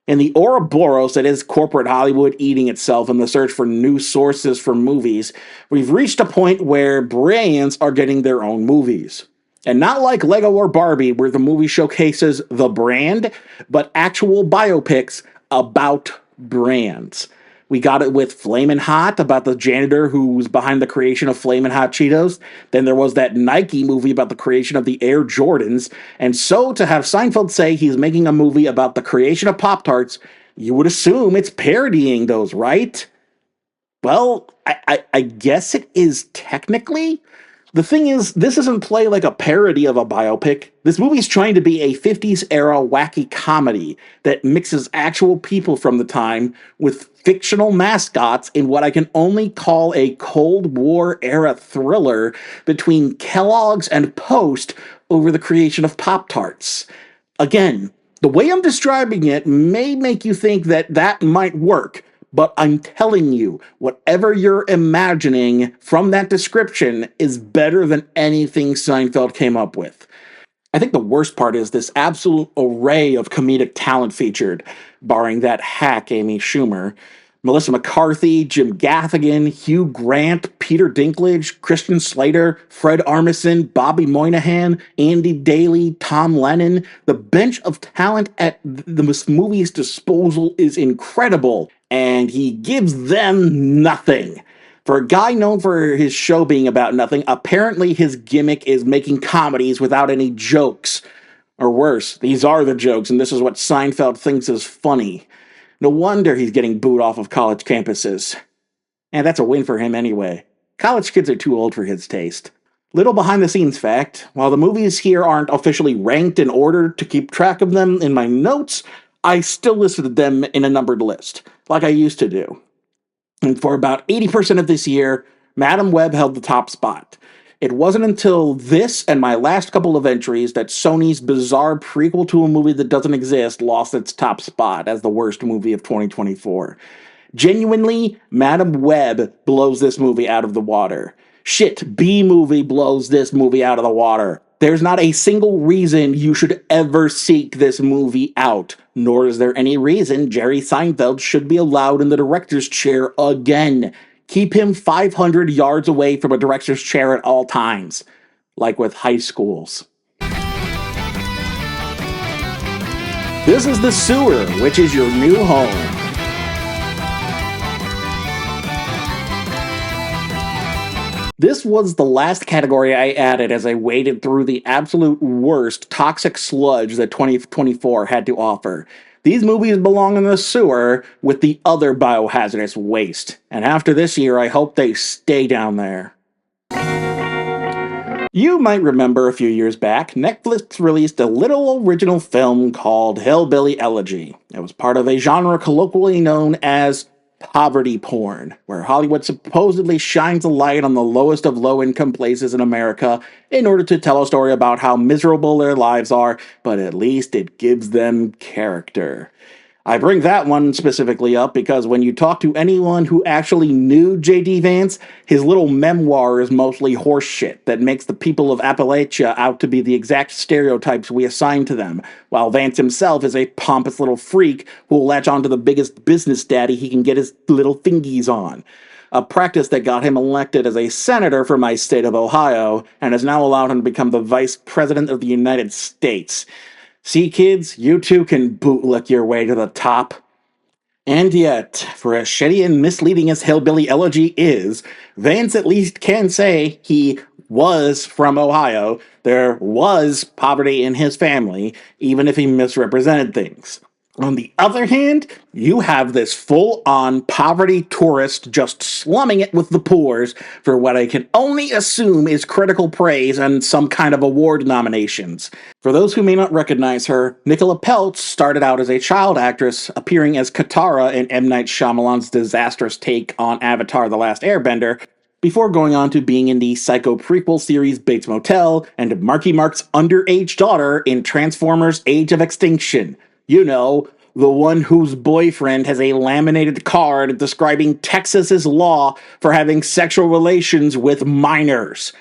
In the Ouroboros that is corporate Hollywood eating itself in the search for new sources for movies, we've reached a point where brands are getting their own movies. And not like Lego or Barbie, where the movie showcases the brand, but actual biopics about brands. We got it with Flamin' Hot about the janitor who was behind the creation of Flamin' Hot Cheetos. Then there was that Nike movie about the creation of the Air Jordans. And so to have Seinfeld say he's making a movie about the creation of Pop-Tarts, you would assume it's parodying those, right? Well, I guess it is technically. The thing is, this doesn't play like a parody of a biopic. This movie's trying to be a 50s era wacky comedy that mixes actual people from the time with fictional mascots in what I can only call a Cold War era thriller between Kellogg's and Post over the creation of Pop-Tarts. Again, the way I'm describing it may make you think that that might work, but I'm telling you, whatever you're imagining from that description is better than anything Seinfeld came up with. I think the worst part is this absolute array of comedic talent featured, barring that hack Amy Schumer. Melissa McCarthy, Jim Gaffigan, Hugh Grant, Peter Dinklage, Christian Slater, Fred Armisen, Bobby Moynihan, Andy Daly, Tom Lennon. The bench of talent at the movie's disposal is incredible, and he gives them nothing. For a guy known for his show being about nothing, apparently his gimmick is making comedies without any jokes. Or worse, these are the jokes, and this is what Seinfeld thinks is funny. No wonder he's getting booed off of college campuses. And that's a win for him anyway. College kids are too old for his taste. Little behind the scenes fact, while the movies here aren't officially ranked in order to keep track of them in my notes, I still listed them in a numbered list, like I used to do. And for about 80% of this year, Madam Web held the top spot. It wasn't until this and my last couple of entries that Sony's bizarre prequel to a movie that doesn't exist lost its top spot as the worst movie of 2024. Genuinely, Madam Web blows this movie out of the water. Shit, B-movie blows this movie out of the water. There's not a single reason you should ever seek this movie out, nor is there any reason Jerry Seinfeld should be allowed in the director's chair again. Keep him 500 yards away from a director's chair at all times, like with high schools. This is The Sewer, which is your new home. This was the last category I added as I waded through the absolute worst toxic sludge that 2024 had to offer. These movies belong in the sewer with the other biohazardous waste. And after this year, I hope they stay down there. You might remember a few years back, Netflix released a little original film called Hillbilly Elegy. It was part of a genre colloquially known as poverty porn, where Hollywood supposedly shines a light on the lowest of low-income places in America in order to tell a story about how miserable their lives are, but at least it gives them character. I bring that one specifically up because when you talk to anyone who actually knew J.D. Vance, his little memoir is mostly horseshit that makes the people of Appalachia out to be the exact stereotypes we assign to them, while Vance himself is a pompous little freak who will latch on to the biggest business daddy he can get his little fingies on. A practice that got him elected as a senator for my state of Ohio, and has now allowed him to become the vice president of the United States. See, kids, you too can bootlick your way to the top. And yet, for as shitty and misleading as Hillbilly Elegy is, Vance at least can say he was from Ohio. There was poverty in his family, even if he misrepresented things. On the other hand, you have this full-on poverty tourist just slumming it with the poors for what I can only assume is critical praise and some kind of award nominations. For those who may not recognize her, Nicola Peltz started out as a child actress, appearing as Katara in M. Night Shyamalan's disastrous take on Avatar: The Last Airbender, before going on to being in the Psycho prequel series Bates Motel and Marky Mark's underage daughter in Transformers Age of Extinction. You know, the one whose boyfriend has a laminated card describing Texas's law for having sexual relations with minors.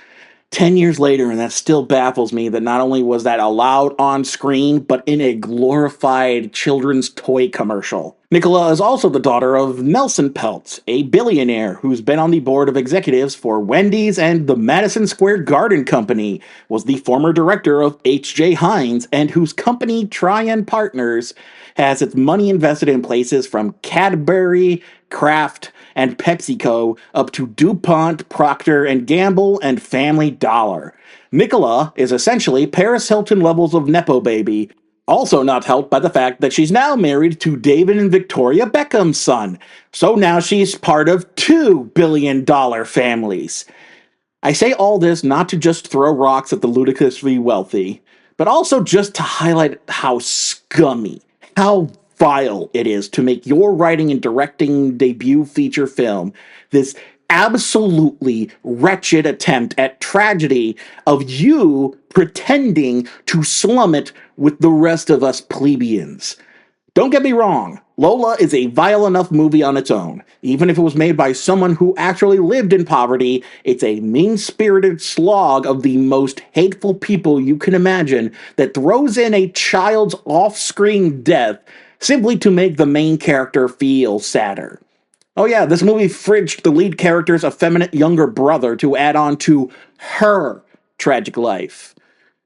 10 years later, and that still baffles me that not only was that allowed on screen, but in a glorified children's toy commercial. Nicola is also the daughter of Nelson Peltz, a billionaire who's been on the board of executives for Wendy's and the Madison Square Garden Company, was the former director of H.J. Heinz, and whose company, Tryon Partners, has its money invested in places from Cadbury, Kraft, and PepsiCo up to DuPont, Procter & Gamble, and Family Dollar. Nicola is essentially Paris Hilton levels of Nepo baby, also not helped by the fact that she's now married to David and Victoria Beckham's son. So now she's part of $2 billion families. I say all this not to just throw rocks at the ludicrously wealthy, but also just to highlight how scummy, how vile it is to make your writing and directing debut feature film this absolutely wretched attempt at tragedy of you pretending to slum it with the rest of us plebeians. Don't get me wrong, Lola is a vile enough movie on its own. Even if it was made by someone who actually lived in poverty, it's a mean-spirited slog of the most hateful people you can imagine that throws in a child's off-screen death simply to make the main character feel sadder. Oh yeah, this movie fridged the lead character's effeminate younger brother to add on to her tragic life.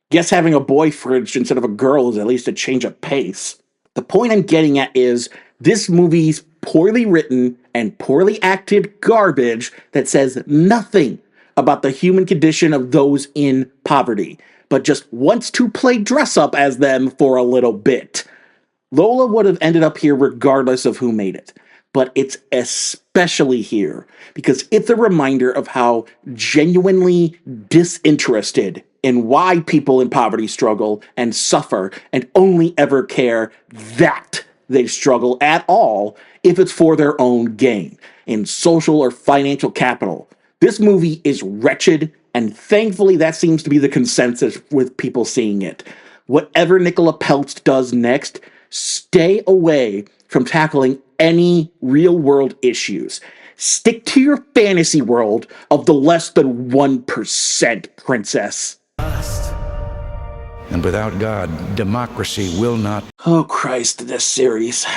Guess having a boy fridged instead of a girl is at least a change of pace. The point I'm getting at is, this movie's poorly written and poorly acted garbage that says nothing about the human condition of those in poverty, but just wants to play dress up as them for a little bit. Lola would have ended up here regardless of who made it, but it's especially here because it's a reminder of how genuinely disinterested in why people in poverty struggle and suffer and only ever care that they struggle at all if it's for their own gain in social or financial capital. This movie is wretched, and thankfully that seems to be the consensus with people seeing it. Whatever Nicola Peltz does next, stay away from tackling any real-world issues. Stick to your fantasy world of the less than 1%, princess. And without God, democracy will not. Oh Christ, this series.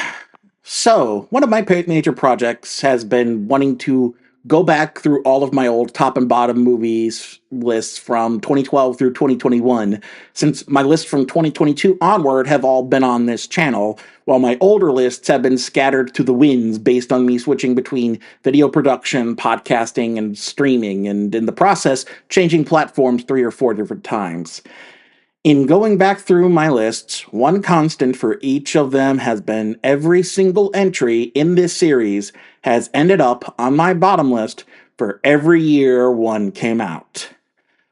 So, one of my major projects has been wanting to go back through all of my old top and bottom movies lists from 2012 through 2021, since my lists from 2022 onward have all been on this channel, while my older lists have been scattered to the winds based on me switching between video production, podcasting, and streaming, and in the process, changing platforms 3 or 4 different times. In going back through my lists, one constant for each of them has been every single entry in this series has ended up on my bottom list for every year one came out.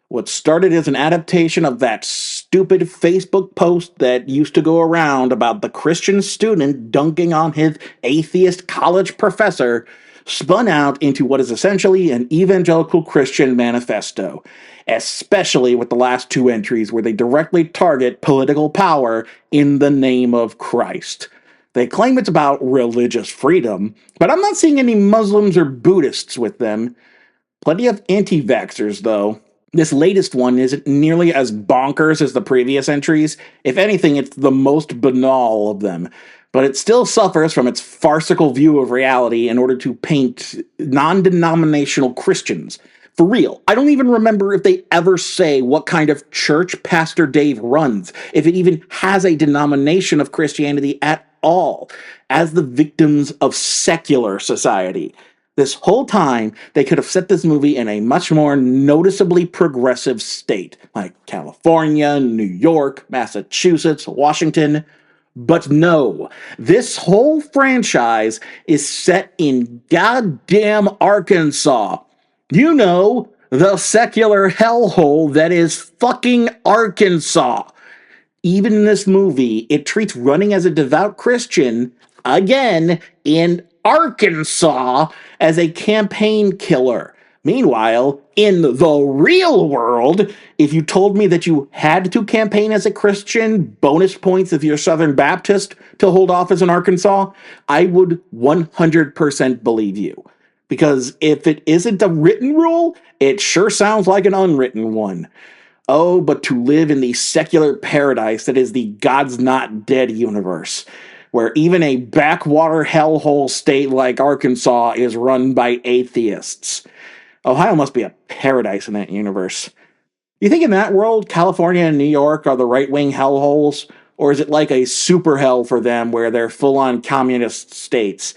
What started as an adaptation of that stupid Facebook post that used to go around about the Christian student dunking on his atheist college professor spun out into what is essentially an evangelical Christian manifesto, especially with the last 2 entries where they directly target political power in the name of Christ. They claim it's about religious freedom, but I'm not seeing any Muslims or Buddhists with them. Plenty of anti-vaxxers, though. This latest one isn't nearly as bonkers as the previous entries. If anything, it's the most banal of them. But it still suffers from its farcical view of reality in order to paint non-denominational Christians. For real, I don't even remember if they ever say what kind of church Pastor Dave runs, if it even has a denomination of Christianity at all, as the victims of secular society. This whole time, they could have set this movie in a much more noticeably progressive state, like California, New York, Massachusetts, Washington. But no, this whole franchise is set in goddamn Arkansas. You know, the secular hellhole that is fucking Arkansas. Even in this movie, it treats running as a devout Christian, again, in Arkansas, as a campaign killer. Meanwhile, in the real world, if you told me that you had to campaign as a Christian, bonus points if you're Southern Baptist to hold office in Arkansas, I would 100% believe you. Because if it isn't a written rule, it sure sounds like an unwritten one. Oh, but to live in the secular paradise that is the God's Not Dead universe, where even a backwater hellhole state like Arkansas is run by atheists. Ohio must be a paradise in that universe. You think in that world, California and New York are the right-wing hellholes? Or is it like a super hell for them where they're full-on communist states?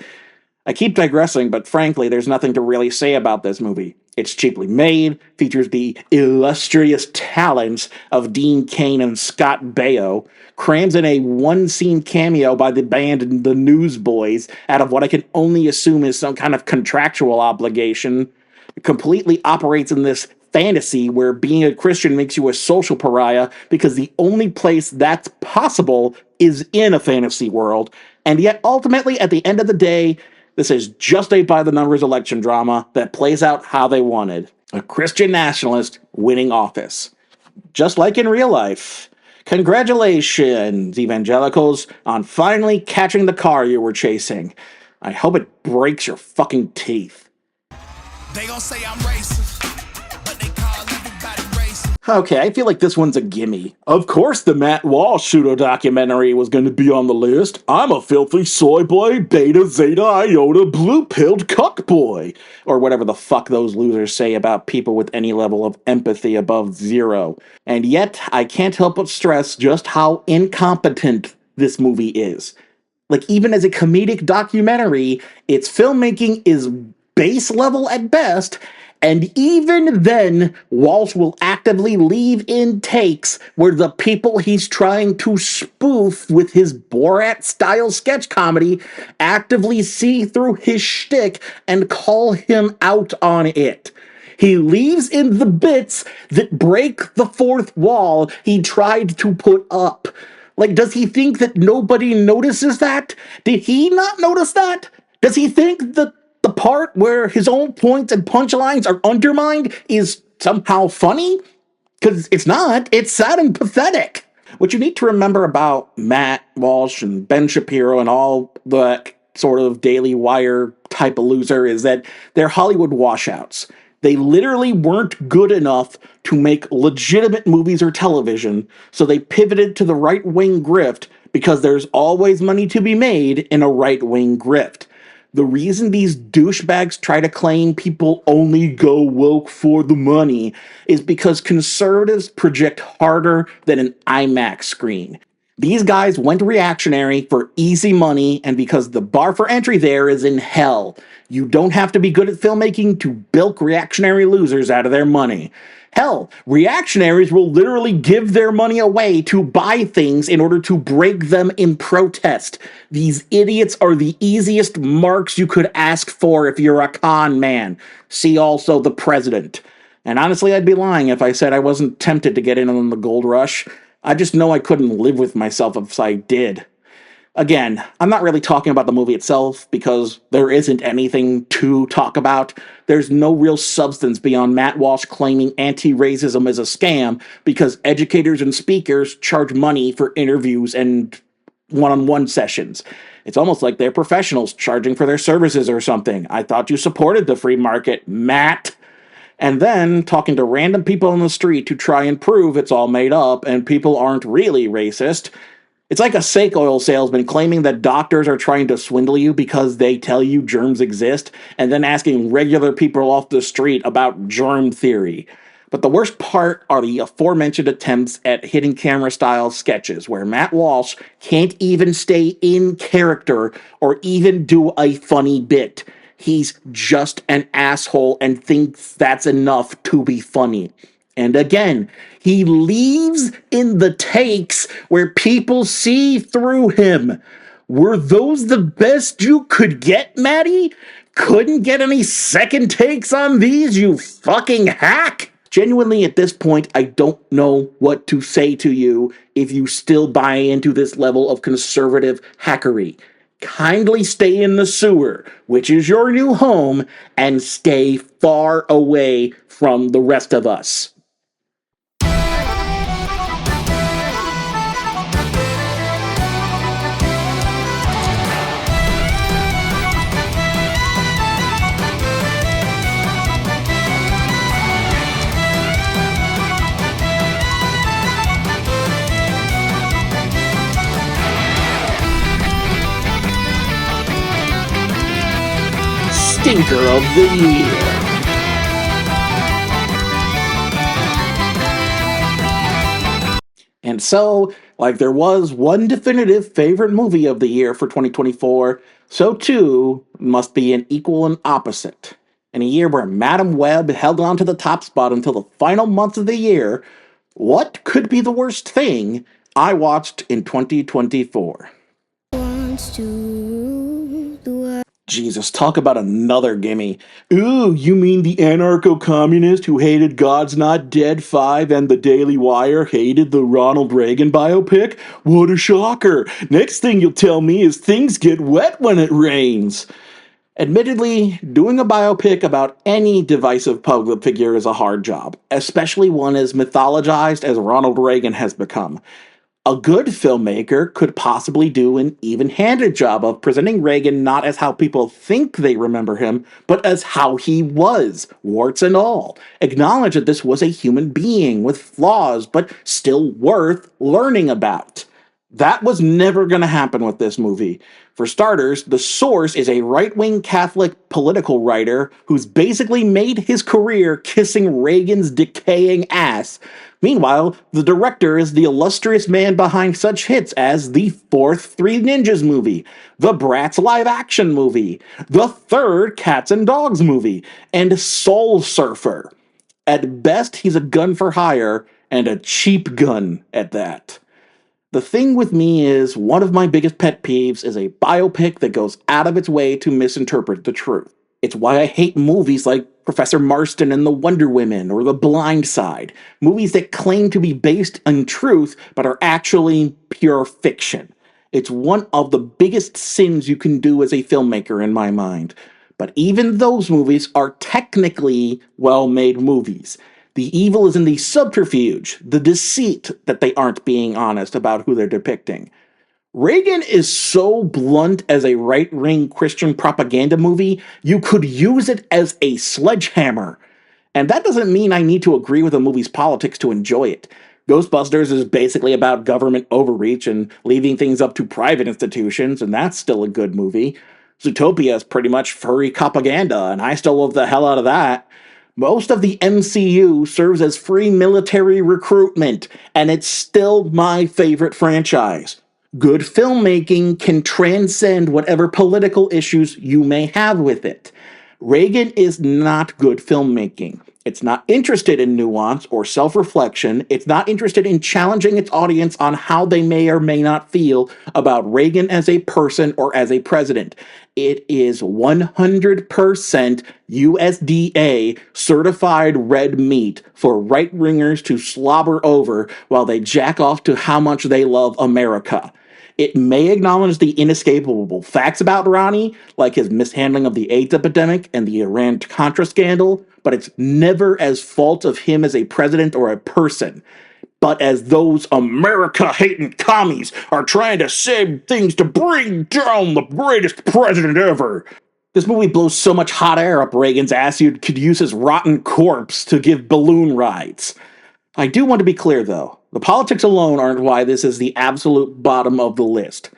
I keep digressing, but frankly, there's nothing to really say about this movie. It's cheaply made, features the illustrious talents of Dean Cain and Scott Baio, crams in a one-scene cameo by the band The Newsboys out of what I can only assume is some kind of contractual obligation. It completely operates in this fantasy where being a Christian makes you a social pariah because the only place that's possible is in a fantasy world. And yet, ultimately, at the end of the day, this is just a by-the-numbers election drama that plays out how they wanted. A Christian nationalist winning office. Just like in real life. Congratulations, evangelicals, on finally catching the car you were chasing. I hope it breaks your fucking teeth. They gon' say I'm racist, but they call everybody racist. Okay, I feel like this one's a gimme. Of course the Matt Walsh pseudo-documentary was going to be on the list. I'm a filthy soy boy, beta, zeta, iota, blue-pilled cuck boy. Or whatever the fuck those losers say about people with any level of empathy above zero. And yet, I can't help but stress just how incompetent this movie is. Like, even as a comedic documentary, its filmmaking is base level at best, and even then, Walsh will actively leave in takes where the people he's trying to spoof with his Borat-style sketch comedy actively see through his shtick and call him out on it. He leaves in the bits that break the fourth wall he tried to put up. Like, does he think that nobody notices that? Did he not notice that? Does he think that the part where his own points and punchlines are undermined is somehow funny? Because it's not. It's sad and pathetic. What you need to remember about Matt Walsh and Ben Shapiro and all the sort of Daily Wire type of loser is that they're Hollywood washouts. They literally weren't good enough to make legitimate movies or television, so they pivoted to the right-wing grift because there's always money to be made in a right-wing grift. The reason these douchebags try to claim people only go woke for the money is because conservatives project harder than an IMAX screen. These guys went reactionary for easy money, and because the bar for entry there is in hell. You don't have to be good at filmmaking to bilk reactionary losers out of their money. Hell, reactionaries will literally give their money away to buy things in order to break them in protest. These idiots are the easiest marks you could ask for if you're a con man. See also the president. And honestly, I'd be lying if I said I wasn't tempted to get in on the gold rush. I just know I couldn't live with myself if I did. Again, I'm not really talking about the movie itself because there isn't anything to talk about. There's no real substance beyond Matt Walsh claiming anti-racism is a scam because educators and speakers charge money for interviews and one-on-one sessions. It's almost like they're professionals charging for their services or something. I thought you supported the free market, Matt. And then talking to random people on the street to try and prove it's all made up and people aren't really racist. It's like a snake oil salesman claiming that doctors are trying to swindle you because they tell you germs exist, and then asking regular people off the street about germ theory. But the worst part are the aforementioned attempts at hidden camera style sketches where Matt Walsh can't even stay in character or even do a funny bit. He's just an asshole and thinks that's enough to be funny. And again, he leaves in the takes where people see through him. Were those the best you could get, Maddie? Couldn't get any second takes on these, you fucking hack? Genuinely, at this point, I don't know what to say to you if you still buy into this level of conservative hackery. Kindly stay in the sewer, which is your new home, and stay far away from the rest of us. Stinker of the Year. And so, like there was one definitive favorite movie of the year for 2024, so too must be an equal and opposite. In a year where Madam Web held on to the top spot until the final months of the year, what could be the worst thing I watched in 2024? Jesus, talk about another gimme. Ooh, you mean the anarcho-communist who hated God's Not Dead 5 and the Daily Wire hated the Ronald Reagan biopic? What a shocker. Next thing you'll tell me is things get wet when it rains. Admittedly, doing a biopic about any divisive public figure is a hard job, especially one as mythologized as Ronald Reagan has become. A good filmmaker could possibly do an even-handed job of presenting Reagan not as how people think they remember him, but as how he was, warts and all. Acknowledge that this was a human being with flaws, but still worth learning about. That was never going to happen with this movie. For starters, the source is a right-wing Catholic political writer who's basically made his career kissing Reagan's decaying ass. Meanwhile, the director is the illustrious man behind such hits as the fourth Three Ninjas movie, the Bratz live-action movie, the third Cats and Dogs movie, and Soul Surfer. At best, he's a gun for hire, and a cheap gun at that. The thing with me is, one of my biggest pet peeves is a biopic that goes out of its way to misinterpret the truth. It's why I hate movies like Professor Marston and the Wonder Women or The Blind Side, movies that claim to be based on truth but are actually pure fiction. It's one of the biggest sins you can do as a filmmaker in my mind. But even those movies are technically well-made movies. The evil is in the subterfuge, the deceit that they aren't being honest about who they're depicting. Reagan is so blunt as a right-wing Christian propaganda movie, you could use it as a sledgehammer. And that doesn't mean I need to agree with a movie's politics to enjoy it. Ghostbusters is basically about government overreach and leaving things up to private institutions, and that's still a good movie. Zootopia is pretty much furry propaganda, and I still love the hell out of that. Most of the MCU serves as free military recruitment, and it's still my favorite franchise. Good filmmaking can transcend whatever political issues you may have with it. Reagan is not good filmmaking. It's not interested in nuance or self-reflection. It's not interested in challenging its audience on how they may or may not feel about Reagan as a person or as a president. It is 100% USDA certified red meat for right-wingers to slobber over while they jack off to how much they love America. It may acknowledge the inescapable facts about Ronnie, like his mishandling of the AIDS epidemic and the Iran-Contra scandal, but it's never as fault of him as a president or a person, but as those America-hating commies are trying to say things to bring down the greatest president ever. This movie blows so much hot air up Reagan's ass you could use his rotten corpse to give balloon rides. I do want to be clear, though. The politics alone aren't why this is the absolute bottom of the list.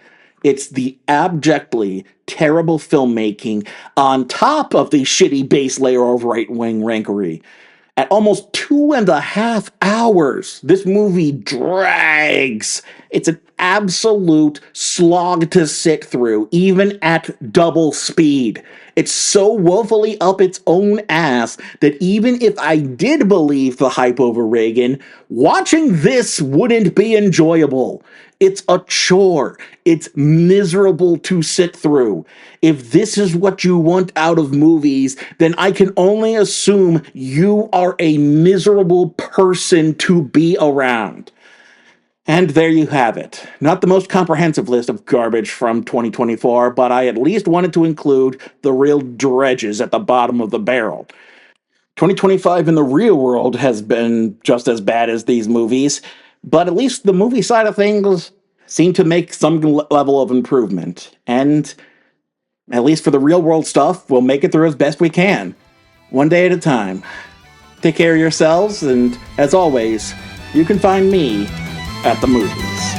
It's the abjectly terrible filmmaking on top of the shitty base layer of right-wing rancory. At almost 2.5 hours, this movie drags. It's an absolute slog to sit through, even at double speed. It's so woefully up its own ass that even if I did believe the hype over Reagan, watching this wouldn't be enjoyable. It's a chore. It's miserable to sit through. If this is what you want out of movies, then I can only assume you are a miserable person to be around. And there you have it. Not the most comprehensive list of garbage from 2024, but I at least wanted to include the real dredges at the bottom of the barrel. 2025 in the real world has been just as bad as these movies, but at least the movie side of things seem to make some level of improvement. And at least for the real world stuff, we'll make it through as best we can. One day at a time. Take care of yourselves, and as always, you can find me at the movies.